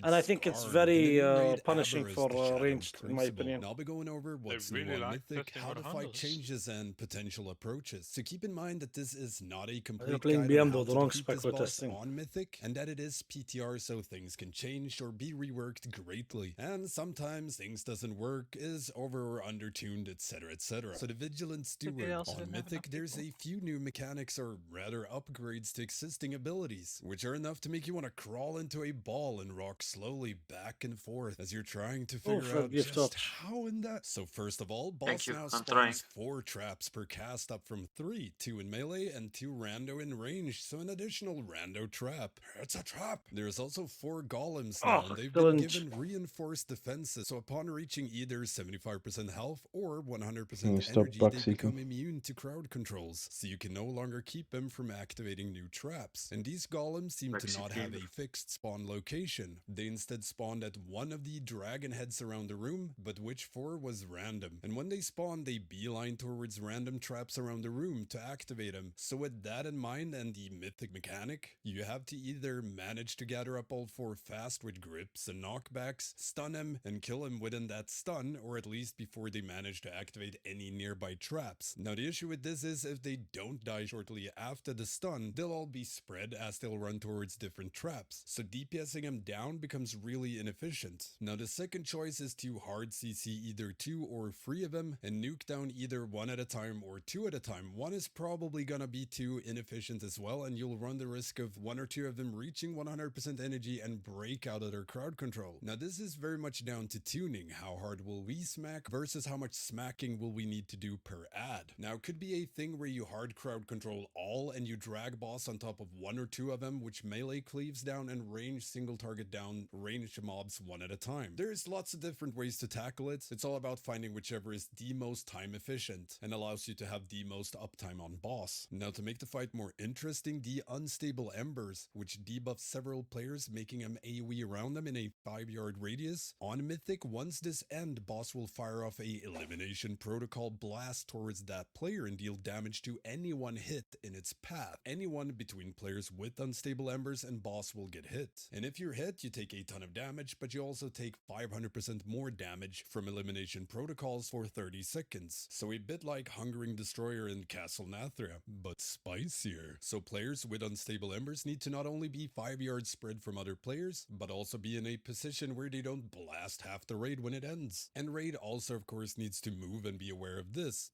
and I think it's very punishing for ranged, in my opinion. I'll be going over what's new on Mythic, how to fight changes and potential approaches. So keep in mind that this is not a complete playing guide on BM how though, the to wrong defeat spec this we're boss testing. on Mythic, and that it is PTR, so things can change or be reworked greatly. And sometimes things doesn't work, is over or under tuned, etc, etc. So the Vigilant Steward on Mythic, there's a few new mechanics, or rather upgrades to existing abilities, which are enough to make you want to crawl into a ball and rock slowly back and forth as you're trying to figure out just how in that. So first of all, boss now spawns 4 traps per cast, up from 3, 2 in melee and 2 rando in range, so an additional rando trap. It's a trap! There's also 4 golems now, and they've been given reinforced defenses, so upon reaching either 75% health or 100% energy, they become immune to crowd controls, so you can no longer keep them from activating new traps. And these golems seem to not have a fixed spawn location. They instead spawned at one of the dragon heads around the room, but which 4 was random. And when they spawn, they beeline towards random traps around the room to activate them. So with that in mind and the mythic mechanic, you have to either manage to gather up all 4 fast with grips and knockbacks, stun him and kill him within that stun, or at least before they manage to activate any nearby traps. Now the issue with this is if they don't die shortly after the stun, they'll all be spread as they'll run towards different traps, so DPSing them down becomes really inefficient. Now the second choice is to hard CC either 2 or 3 of them and nuke down either 1 at a time or 2 at a time. 1 is probably gonna be too inefficient as well, and you'll run the risk of 1 or 2 of them reaching 100% energy and break out of their crowd control. Now this is very much down to tuning. How hard will we smack versus how much smacking will we need to do per ad. Now it could be a thing where you hard crowd control all and you drag boss on top of 1 or 2 of them, which melee cleaves down, and range single target down ranged mobs 1 at a time. There's lots of different ways to tackle it. It's all about finding whichever is the most time efficient and allows you to have the most uptime on boss. Now to make the fight more interesting, the unstable embers, which debuff several players, making them AoE around them in a 5-yard radius. On Mythic, once this end, boss will fire off a elimination protocol blast towards that player and deal damage to anyone hit in its path. Anyone between players with unstable embers and boss will get hit. And if you're hit, you take a ton of damage, but you also take 500% more damage from elimination protocols for 30 seconds. So a bit like Hungering Destroyer in Castle Nathria, but spicier. So players with unstable embers need to not only be 5 yards spread from other players, but also be in a position where they don't blast half the raid when it ends. And raid also of course needs to move and be aware of this.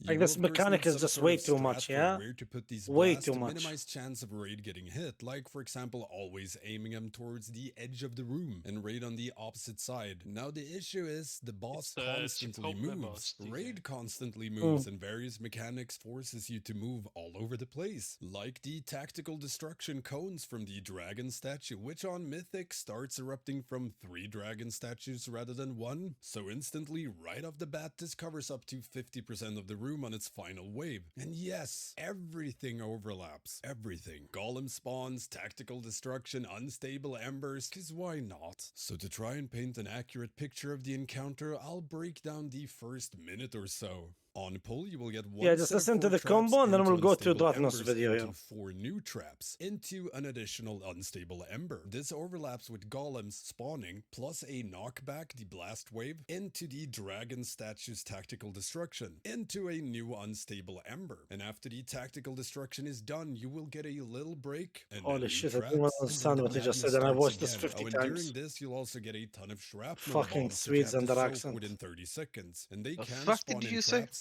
Like this mechanic is just way too much, yeah? Where to put these way blasts too to much. minimize chance of raid getting hit, like for example always aiming them towards the edge of the room and raid on the opposite side. Now the issue is the boss constantly moves, raid constantly moves, and various mechanics forces you to move all over the place, like the tactical destruction cones from the dragon statue, which on Mythic starts erupting from 3 dragon statues rather than 1, so instantly right off the bat this covers up to 50% of the room on its final wave. And yes, everything overlaps. Everything. Golem spawns, tactical destruction, unstable embers, cause why not? So to try and paint an accurate picture of the encounter, I'll break down the first minute or so. On pull, you will get 1 just set of listen to 4 the traps combo and then into we'll go to unstable Dratnos embers, video into here. 4 new traps, into an additional unstable ember. This overlaps with golems spawning, plus a knockback, the blast wave, into the dragon statue's tactical destruction, into a new unstable ember. And after the tactical destruction is done, you will get a little break, and Holy new shit, I traps, didn't and understand then what the you just madness said, and I've starts watched this again. 50 and times. during this, you'll also get a ton of shrapnel Fucking bombs that you Swedes have and to their soak accent. within 30 seconds. And they The can fuck spawn did in you say? traps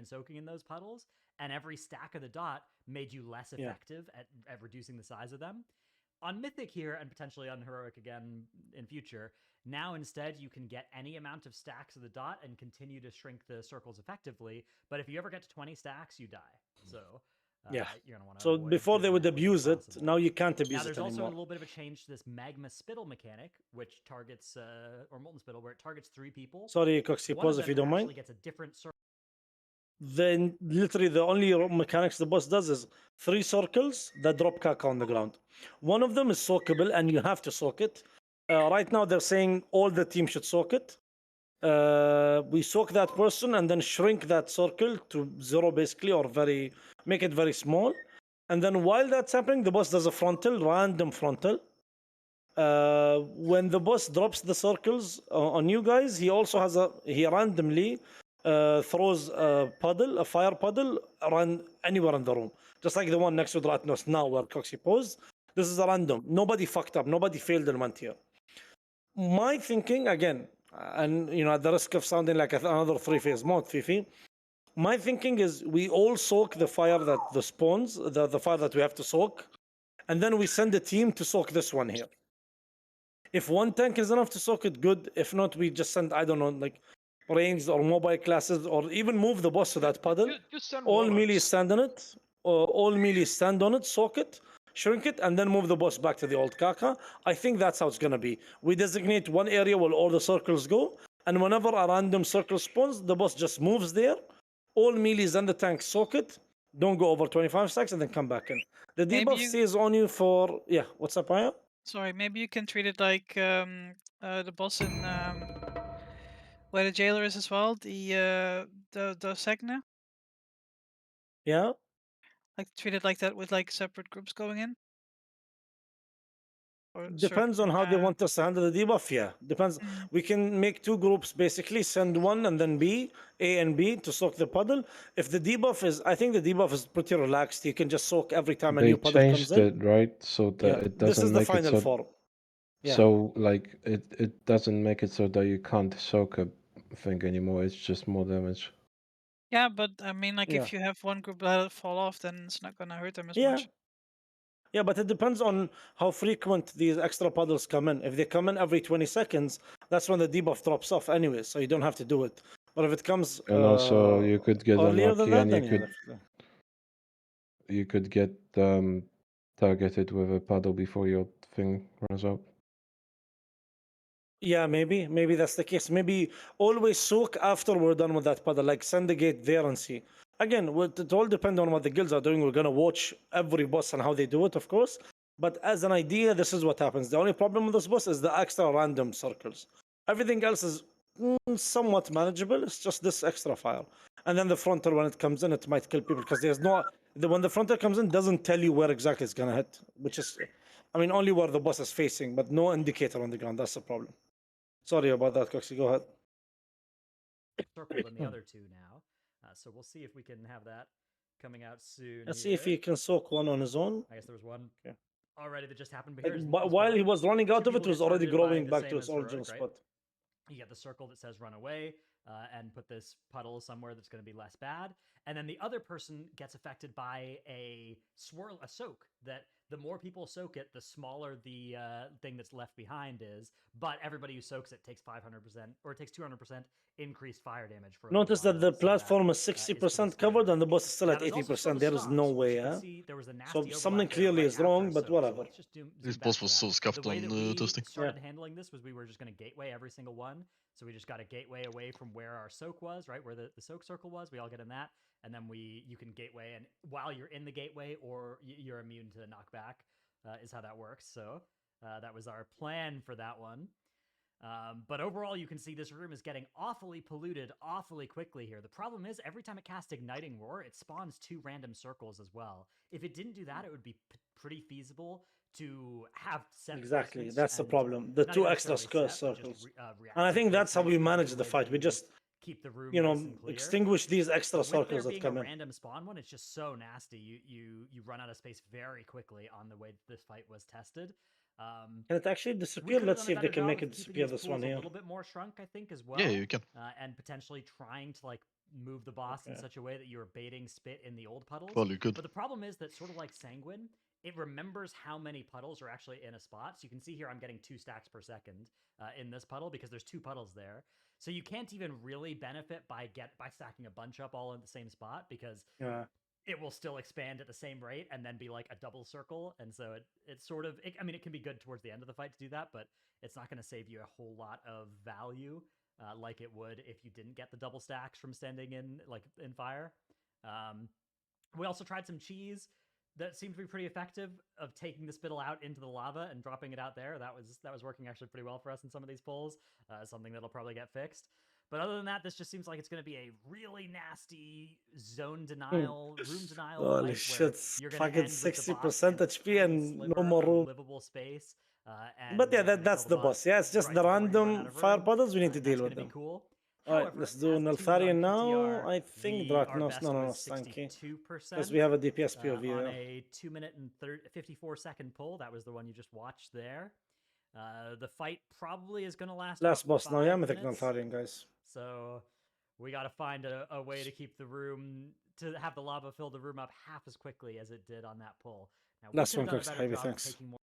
and soaking in those puddles, and every stack of the dot made you less Yeah. effective at reducing the size of them. on Mythic here, and potentially on Heroic again in future, now instead you can get any amount of stacks of the dot and continue to shrink the circles effectively. But if you ever get to 20 stacks, you die. So Yeah. you're going to want to So avoid before they doing would that whenever abuse it, possible. now you can't Now abuse it there's also a anymore. little bit of a change to this Magma Spittle mechanic, which targets, or Molten Spittle, where it targets 3 people. Sorry, Coxie, One of pause if them you don't actually mind. gets a different circle. Then literally the only mechanics the boss does is 3 circles that drop caca on the ground. One of them is soakable and you have to soak it. Right now they're saying all the team should soak it. We soak that person and then shrink that circle to 0 basically, or make it very small. And then while that's happening, the boss does a random frontal. When the boss drops the circles on you guys, he also has he randomly throws a fire puddle around anywhere in the room, just like the one next to Dratnos now where Coxie posed. This is a random. Nobody fucked up. Nobody failed and went here. My thinking again, and at the risk of sounding like another 3-phase mod, Fifi, my thinking is we all soak the fire that the spawns, the fire that we have to soak, and then we send a team to soak this one here. If one tank is enough to soak it, good. If not, we just send, I don't know, like ranged or mobile classes, or even move the boss to that puddle. Just send All warlocks. melee stand on it, or all melee stand on it, soak it, shrink it, and then move the boss back to the old caca. I think that's how it's gonna be. We designate one area where all the circles go, and whenever a random circle spawns, the boss just moves there. All melees and the tank soak it. Don't go over 25 stacks and then come back in. The Maybe debuff stays on you for What's up, Aya? Sorry, maybe you can treat it like the boss in where the jailer is as well, the Segna. Yeah. Like treat it like that with like separate groups going in. Or Depends on certain, how they want us to handle the debuff. Yeah, depends. Mm. We can make 2 groups basically. Send one and then A and B to soak the puddle. If the debuff is, I think the debuff is pretty relaxed. You can just soak every time a They new puddle comes changed in. it, right? So that Yeah, it this doesn't is the make it final so. form. Yeah. So like it doesn't make it so that you can't soak a thing anymore. It's just more damage. Yeah, but I mean, like Yeah. if you have one group let it fall off, then it's not gonna hurt them as Yeah. much. Yeah, but it depends on how frequent these extra puddles come in. If they come in every 20 seconds, that's when the debuff drops off anyway, so you don't have to do it. But if it comes And also you could get earlier than unlucky that, and then you yeah, could definitely. you could get targeted with a puddle before your thing runs out. Yeah, maybe that's the case. Maybe always soak after we're done with that puddle. Like send the gate there and see. Again, it all depends on what the guilds are doing. We're gonna watch every boss and how they do it, of course. But as an idea, this is what happens. The only problem with this boss is the extra random circles. Everything else is somewhat manageable. It's just this extra fire. And then the frontal, when it comes in, it might kill people because there's no. When the frontal comes in, doesn't tell you where exactly it's gonna hit, which is, I mean, only where the boss is facing, but no indicator on the ground. That's the problem. Sorry about that, Coxie. Go ahead. Circled in the other 2 now. So we'll see if we can have that coming out soon. Let's see if he can soak one on his own. I guess there was one Okay. already that just happened. But Like, here's while he was running out of it, people was get already targeted by growing the back same to its as Heroic, original right? spot. You get the circle that says run away, and put this puddle somewhere that's going to be less bad. And then the other person gets affected by a soak, that the more people soak it, the smaller the thing that's left behind is. But everybody who soaks it takes 500%, or it takes 200% increased fire damage for a little Notice that while, the so platform is is pretty 60% covered scary. and the boss is still Now, at there's also still 80%. the There is no stomps, which way, you can huh? see there was a So nasty something overlap there clearly right is after wrong, a but soak. So whatever. let's just zoom This back boss to was that. so scuffed The way on that we testing. started handling this was we were just going to gateway every single one. So we just got a gateway away from where our soak was, right? Where the soak circle was. We all get in that. And then you can gateway. And while you're in the gateway, or you're immune to knockback, is how that works. So that was our plan for that one. But overall, you can see this room is getting awfully polluted awfully quickly here. The problem is every time it casts Igniting Roar, it spawns 2 random circles as well. If it didn't do that, it would be pretty feasible to have set Exactly. placements That's the and problem. The not 2 even extra necessarily set, but circles. just And I reactive think that's how placements we would be manage a the way fight. that We you just, keep the room nice and clear. extinguish these extra With circles there that being come a in. random spawn one, it's just so nasty. You run out of space very quickly on the way this fight was tested. Can it actually We disappear? could have Let's done see a if they better can job make of it keeping disappear these this one pools a here. little bit more shrunk, I think, as well. Yeah, you can. And potentially trying to like move the boss in Okay. such a way that you were baiting spit in the old puddles. Well, you could. But the problem is that, sort of like Sanguine, it remembers how many puddles are actually in a spot. So you can see here I'm getting 2 stacks per second in this puddle because there's 2 puddles there. So you can't even really benefit by stacking a bunch up all in the same spot, because Yeah. it will still expand at the same rate and then be like a double circle. And so it's sort of, I mean, it can be good towards the end of the fight to do that, but it's not going to save you a whole lot of value like it would if you didn't get the double stacks from standing in fire. We also tried some cheese that seemed to be pretty effective, of taking the spittle out into the lava and dropping it out there. That was working actually pretty well for us in some of these pulls. Something that'll probably get fixed. But other than that, this just seems like it's going to be a really nasty zone denial, room denial Holy fight, where shit! you're going to Fucking end with the 60% boss in a HP tiny and no sliver more of room. livable space. But yeah, you're gonna that's kill the boss. Yeah, it's just right the before you run out random of fire room, puddles. We need to and deal that's with going to be them. cool. All right, However, let's do as tuned on Neltharion now. PTR, I think our Draknos. best No, was thank you. 62%. Because we have a DPS POV on there. a 2 minute and 54 second pull. That was the one you just watched there. The fight probably is going to last Last about boss now. 5 Yeah, Mythic minutes. Neltharion, guys. So we got to find a way to keep the room, to have the lava fill the room up half as quickly as it did on that pull. Now, we Last could have one, done a Cox. better Heavy job of thanks. taking more.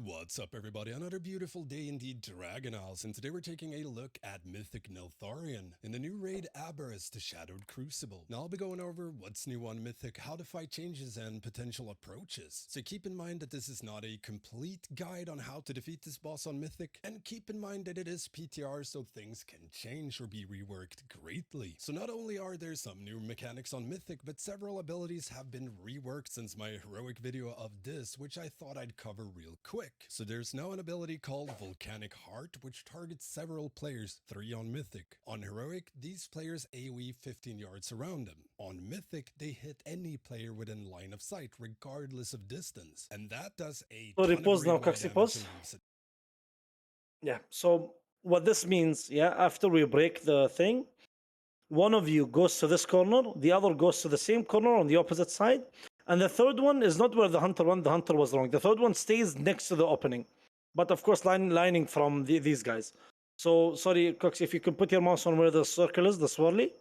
What's up, everybody? Another beautiful day indeed, Dragon Isles, and today we're taking a look at Mythic Neltharion in the new raid Aberrus, the Shadowed Crucible. Now I'll be going over what's new on Mythic, how to fight changes, and potential approaches. So keep in mind that this is not a complete guide on how to defeat this boss on Mythic, and keep in mind that it is PTR, so things can change or be reworked greatly. So not only are there some new mechanics on Mythic, but several abilities have been reworked since my heroic video of this, which I thought I'd cover real quick. So there's now an ability called Volcanic Heart, which targets several players, 3 on Mythic. On Heroic, these players AoE 15 yards around them. On Mythic, they hit any player within line of sight, regardless of distance. And that does a So ton repose of now, raid wide Coxie, damage pause. and reset. Yeah, so what this means, yeah, after we break the thing, one of you goes to this corner, the other goes to the same corner on the opposite side, and the third one is not where the hunter went. The hunter was wrong. The third one stays next to the opening, but of course lining from these guys. So sorry, Cox, if you can put your mouse on where the circle is, the swirly.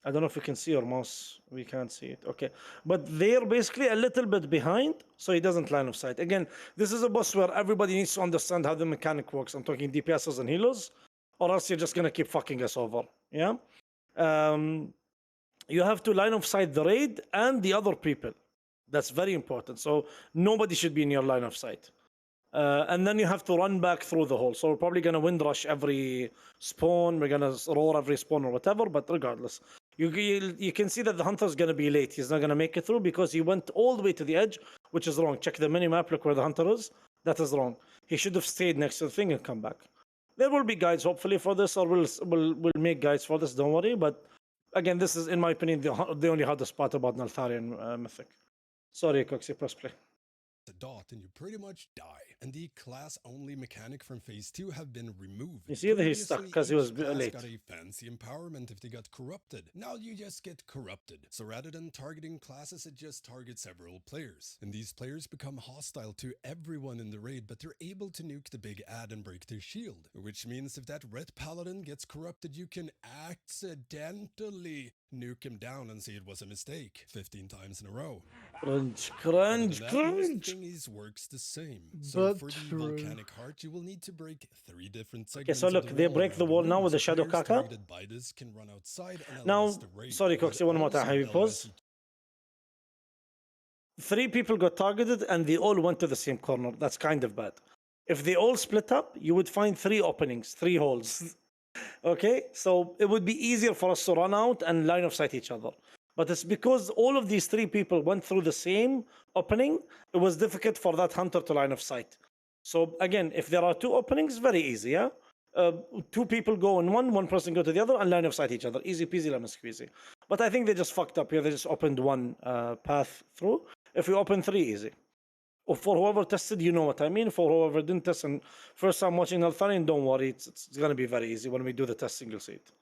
I don't know if you can see your mouse. We can't see it. Okay, but they're basically a little bit behind, so he doesn't line of sight. Again, this is a boss where everybody needs to understand how the mechanic works. I'm talking DPSs and healers, or else you're just gonna keep fucking us over. Yeah. You have to line of sight the raid and the other people. That's very important. So nobody should be in your line of sight. And then you have to run back through the hole. So we're probably going to wind rush every spawn. We're going to roar every spawn or whatever. But regardless, you can see that the hunter's going to be late. He's not going to make it through because he went all the way to the edge, which is wrong. Check the mini-map. Look where the hunter is. That is wrong. He should have stayed next to the thing and come back. There will be guides, hopefully, for this, or we'll make guides for this. Don't worry. But again, this is, in my opinion, the only hardest part about Neltharion Mythic. Sorry, Coxie, press play. The dot and you pretty much die. And the class-only mechanic from Phase 2 have been removed. You see that he's stuck because he was each class late. got a fancy empowerment if they got corrupted. Now you just get corrupted. So rather than targeting classes, it just targets several players. And these players become hostile to everyone in the raid, but they're able to nuke the big ad and break their shield. Which means if that red paladin gets corrupted, you can accidentally nuke him down and say it was a mistake 15 times in a row. Crunch. Most thingies works the same. So But for the true. Volcanic Heart, you will need to break 3 different Okay, segments. so of look, the they wall break the around wall room, now with the so Shadow players Caca. targeted by this can run outside and Now, allows the raid. sorry, But Coxie, one more time. also Heavy allows pause. you 3 people got targeted and they all went to the same corner. That's kind of bad. If they all split up, you would find 3 openings, 3 holes. Okay, so it would be easier for us to run out and line of sight each other. But it's because all of these 3 people went through the same opening, it was difficult for that hunter to line of sight. So again, if there are 2 openings, very easy, yeah? 2 people go in one person go to the other and line of sight each other. Easy peasy lemon squeezy. But I think they just fucked up here. They just opened 1 path through. If we open 3, easy. Or for whoever tested, you know what I mean. For whoever didn't test and first time watching Neltharion, don't worry. It's going to be very easy. When we do the testing, you'll see it.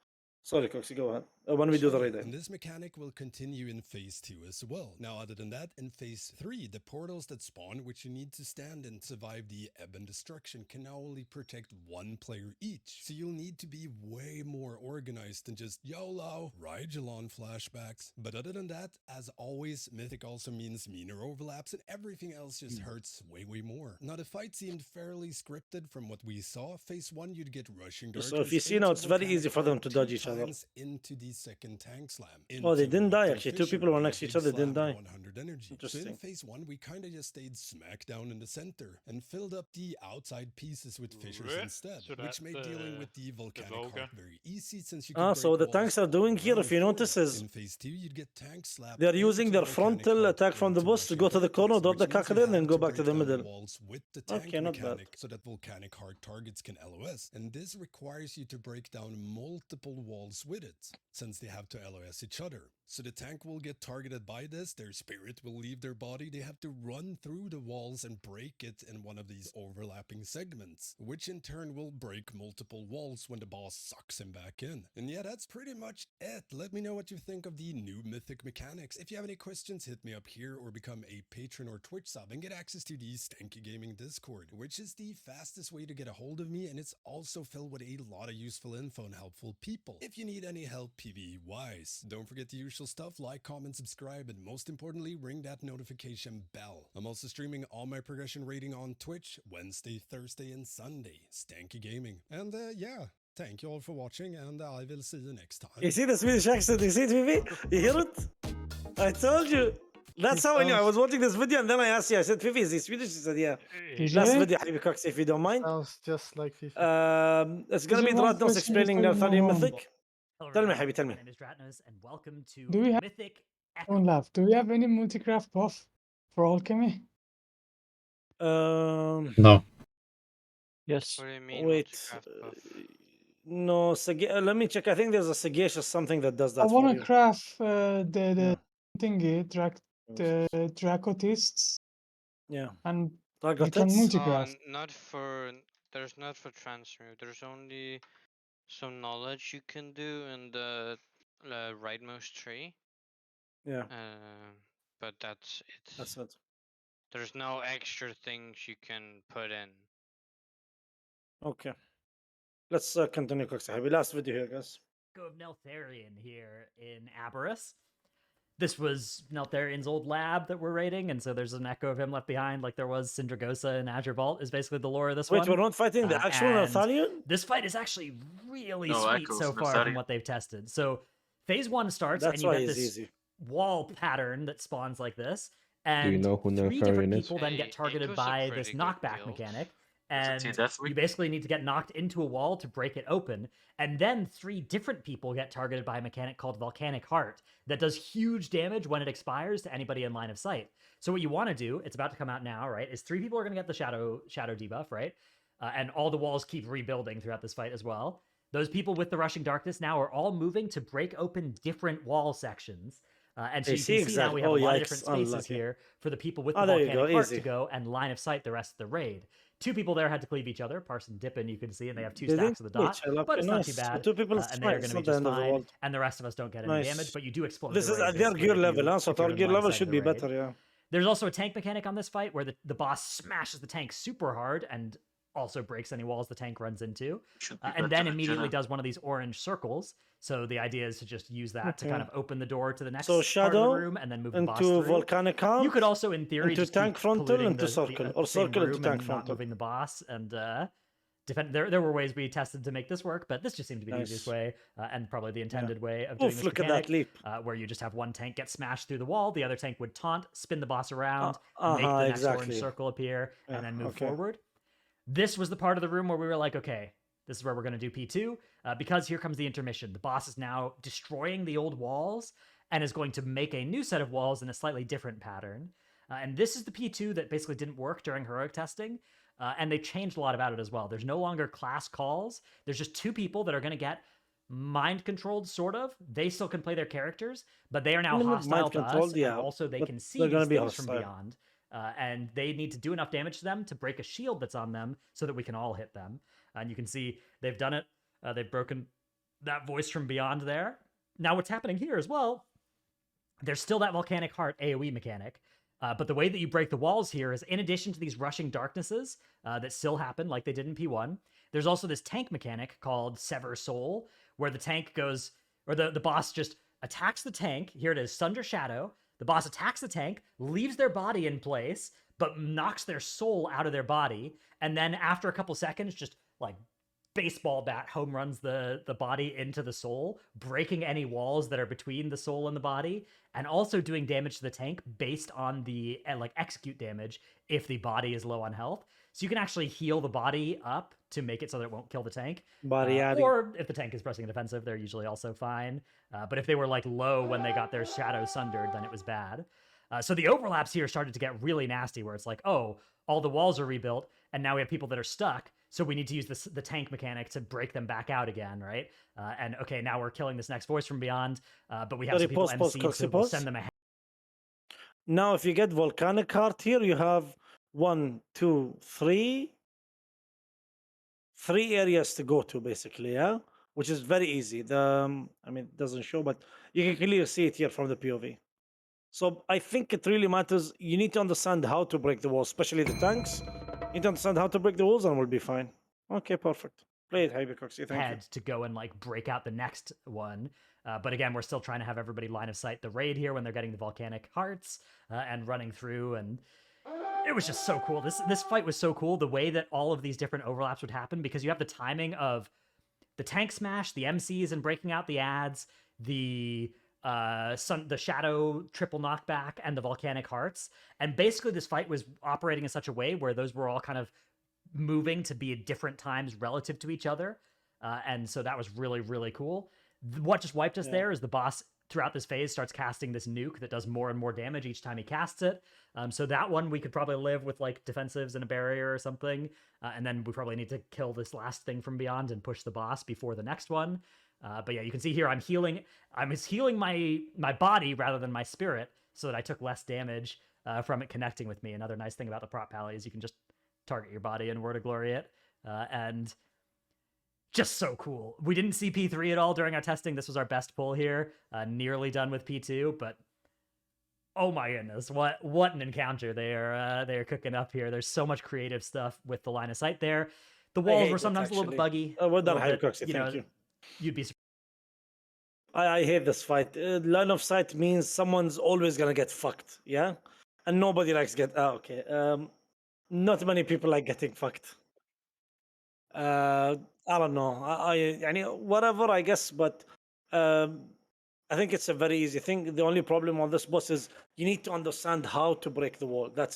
Sorry, Coxie, go ahead. When we do the Sure, raid. and this mechanic will continue in phase 2 as well. Now, other than that, in phase 3, the portals that spawn, which you need to stand and survive the ebb and destruction, can now only protect one player each. So you'll need to be way more organized than just YOLO, Rigelon flashbacks. But other than that, as always, Mythic also means meaner overlaps, and everything else just hurts way more. Now, the fight seemed fairly scripted from what we saw. Phase 1, you'd get rushing darkness. So if you see now, it's very easy for them to dodge each other. Into the second tank slam. Oh, they didn't die, Dr. actually. Two Fisher people were with a next to each big other, slam didn't die. 100 energy. So in Interesting. phase 1, we kind of just stayed smack down in the center and filled up the outside pieces with fissures instead, So which that, made dealing with the volcanic Volga. heart very easy since you could So break the walls tanks are doing here, around if you notice, forward. is In phase 2, you'd get tank slapped they're using into their volcanic frontal heart attack from the into boss to rushing go to the corner, darkness, drop the which means caca you there, then have go to back to break the down middle. walls with the tank Okay, not bad. mechanic so that volcanic heart targets can LOS, and this requires you to break down multiple walls with it, since they have to LOS each other. So the tank will get targeted by this, their spirit will leave their body, they have to run through the walls and break it in one of these overlapping segments, which in turn will break multiple walls when the boss sucks him back in. And yeah, that's pretty much it. Let me know what you think of the new Mythic mechanics. If you have any questions, hit me up here or become a patron or Twitch sub and get access to the Stanky Gaming Discord, which is the fastest way to get a hold of me, and it's also filled with a lot of useful info and helpful people if you need any help PvE-wise. Don't forget the usual stuff, like, comment, subscribe, and most importantly, ring that notification bell. I'm also streaming all my progression rating on Twitch, Wednesday, Thursday, and Sunday. Stanky Gaming. And yeah, thank you all for watching, and I will see you next time. You see the Swedish accent? You see it, Vivi? You hear it? I told you. That's how I knew. I was watching this video and then I asked you. I said, Vivi, is he Swedish? She said, yeah. Last TJ? video, Habibi Coxie, if you don't mind. Sounds just like FIFA. It's gonna TJ, be one Dratnos question explaining before you move Neltharion on. Mythic. Hello, Tell me, everyone. Habibi, tell me. My name is Dratnos, and welcome to Do we have- Mythic Don't Echo. laugh. Do we have any multicraft buff for alchemy? No. Yes. What do you mean? Wait. multi-craft buff? No, let me check. I think there's a sagacious something that does I that for want you. to craft the Yeah. thingy, Dracotists, Yeah. and Dragot you can tits? multicraft. Not for. There's not for transmute. There's only some knowledge you can do in the rightmost tree. Yeah, But that's it. that's it. There's no extra things you can put in. Okay. Let's continue, Coxie. Habibi. Last video here, guys. Echo of Neltharion here in Aberrus. This was Neltharion's old lab that we're raiding, and so there's an echo of him left behind, like there was Syndragosa in Azure Vault, is basically the lore of this Wait, one. we're not fighting the actual and Neltharion? This fight is actually really No, sweet Echo's so far from Neltharion. what they've tested. So phase 1 starts, That's and you why get it's this easy. wall pattern that spawns like this, Do you and know who 3 different Neltharion is? people then Hey, get it targeted was a by pretty this good knockback guild. mechanic. Was it And Death Week? you basically need to get knocked into a wall to break it open. And then 3 different people get targeted by a mechanic called Volcanic Heart that does huge damage when it expires to anybody in line of sight. So what you want to do, it's about to come out now, right, is 3 people are going to get the shadow debuff, right? And all the walls keep rebuilding throughout this fight as well. Those people with the Rushing Darkness now are all moving to break open different wall sections. And so I you see can see now we have exactly. a lot Oh, of different yikes, spaces unlucky. here for the people with the Oh, there you Volcanic go, Heart easy. to go and line of sight the rest of the raid. 2 people there had to cleave each other, Parson Dippin, you can see, and they have 2 They stacks didn't of the dot, switch, I love but it. it's not too Nice. bad. 2 people is And they're fine. going It's to be not the just end of the fine, world. and the rest of us don't get any Nice. damage, but you do explode This the is raid, at their basically, gear if level, you- huh? So if you're our in gear line of level sight should of be the raid. better, yeah. There's also a tank mechanic on this fight where the boss smashes the tank super hard and also breaks any walls the tank runs into, Should be and then better than immediately Jenna. does one of these orange circles. So the idea is to just use that to Okay. kind of open the door to the next So part of the shadow room and then move the boss into through. volcanic heart. You could also, in theory, into just tank keep frontal, polluting into the circle, or same circle into room tank and frontal. not moving the boss. And defend. There were ways we tested to make this work, but this just seemed to be the easiest Nice. way and probably the intended way of doing Oof, this look at mechanic, that leap. where you just have one tank get smashed through the wall, the other tank would taunt, spin the boss around, make uh-huh, the next exactly. orange circle appear, Yeah, and then move okay. forward. This was the part of the room where we were like, okay, this is where we're going to do P2, because here comes the intermission. The boss is now destroying the old walls and is going to make a new set of walls in a slightly different pattern. And this is the P2 that basically didn't work during heroic testing. And they changed a lot about it as well. There's no longer class calls. There's just 2 people that are going to get mind controlled, sort of. They still can play their characters, but they are now hostile to us. And also they can see these things from beyond. And they need to do enough damage to them to break a shield that's on them so that we can all hit them. And you can see they've done it. They've broken that voice from beyond there. Now, what's happening here as well, there's still that volcanic heart AoE mechanic. But the way that you break the walls here is, in addition to these rushing darknesses that still happen like they did in P1, there's also this tank mechanic called Sever Soul, where the tank goes, or the boss just attacks the tank. Here it is, Sunder Shadow. The boss attacks the tank, leaves their body in place, but knocks their soul out of their body. And then after a couple seconds, just like baseball bat home runs the body into the soul, breaking any walls that are between the soul and the body, and also doing damage to the tank based on the like execute damage if the body is low on health. So you can actually heal the body up to make it so that it won't kill the tank. Or if the tank is pressing a defensive, they're usually also fine. But if they were like low when they got their shadow sundered, then it was bad. So the overlaps here started to get really nasty, where it's like, oh, all the walls are rebuilt, and now we have people that are stuck. So we need to use the tank mechanic to break them back out again, right? And okay, now we're killing this next voice from beyond, but we have some people MC'd, so we'll send them ahead. Now, if you get volcanic heart here, you have 1, 2, 3 areas to go to, basically, yeah, which is very easy. I mean, it doesn't show, but you can clearly see it here from the POV. So I think it really matters. You need to understand how to break the walls, especially the tanks. You need to understand how to break the walls, and we'll be fine. Okay, perfect. Play it, Hypercoxy. Thank you. To go and like break out the next one. But again, we're still trying to have everybody line of sight the raid here when they're getting the volcanic hearts and running through, and it was just so cool. This fight was so cool, the way that all of these different overlaps would happen, because you have the timing of the tank smash, the MCs and breaking out the ads, the shadow triple knockback, and the volcanic hearts. And basically this fight was operating in such a way where those were all kind of moving to be at different times relative to each other. And so that was really, really cool. What just wiped us there is the boss throughout this phase starts casting this nuke that does more and more damage each time he casts it. So that one we could probably live with like defensives and a barrier or something. And then we probably need to kill this last thing from beyond and push the boss before the next one. But yeah, you can see here I'm healing my body rather than my spirit, so that I took less damage from it connecting with me. Another nice thing about the prop pally is you can just target your body and Word of Glory it. And just so cool. We didn't see P3 at all during our testing. This was our best pull here. Nearly done with P2, but oh my goodness, what an encounter they are cooking up here. There's so much creative stuff with the line of sight there. The walls were sometimes a little bit buggy. Well done, Hypercoxy. Thank you. You'd be. I hate this fight. Line of sight means someone's always gonna get fucked, yeah, and nobody likes okay. Not many people like getting fucked. I don't know. I mean, whatever, I guess, but I think it's a very easy thing. The only problem on this boss is you need to understand how to break the wall. That's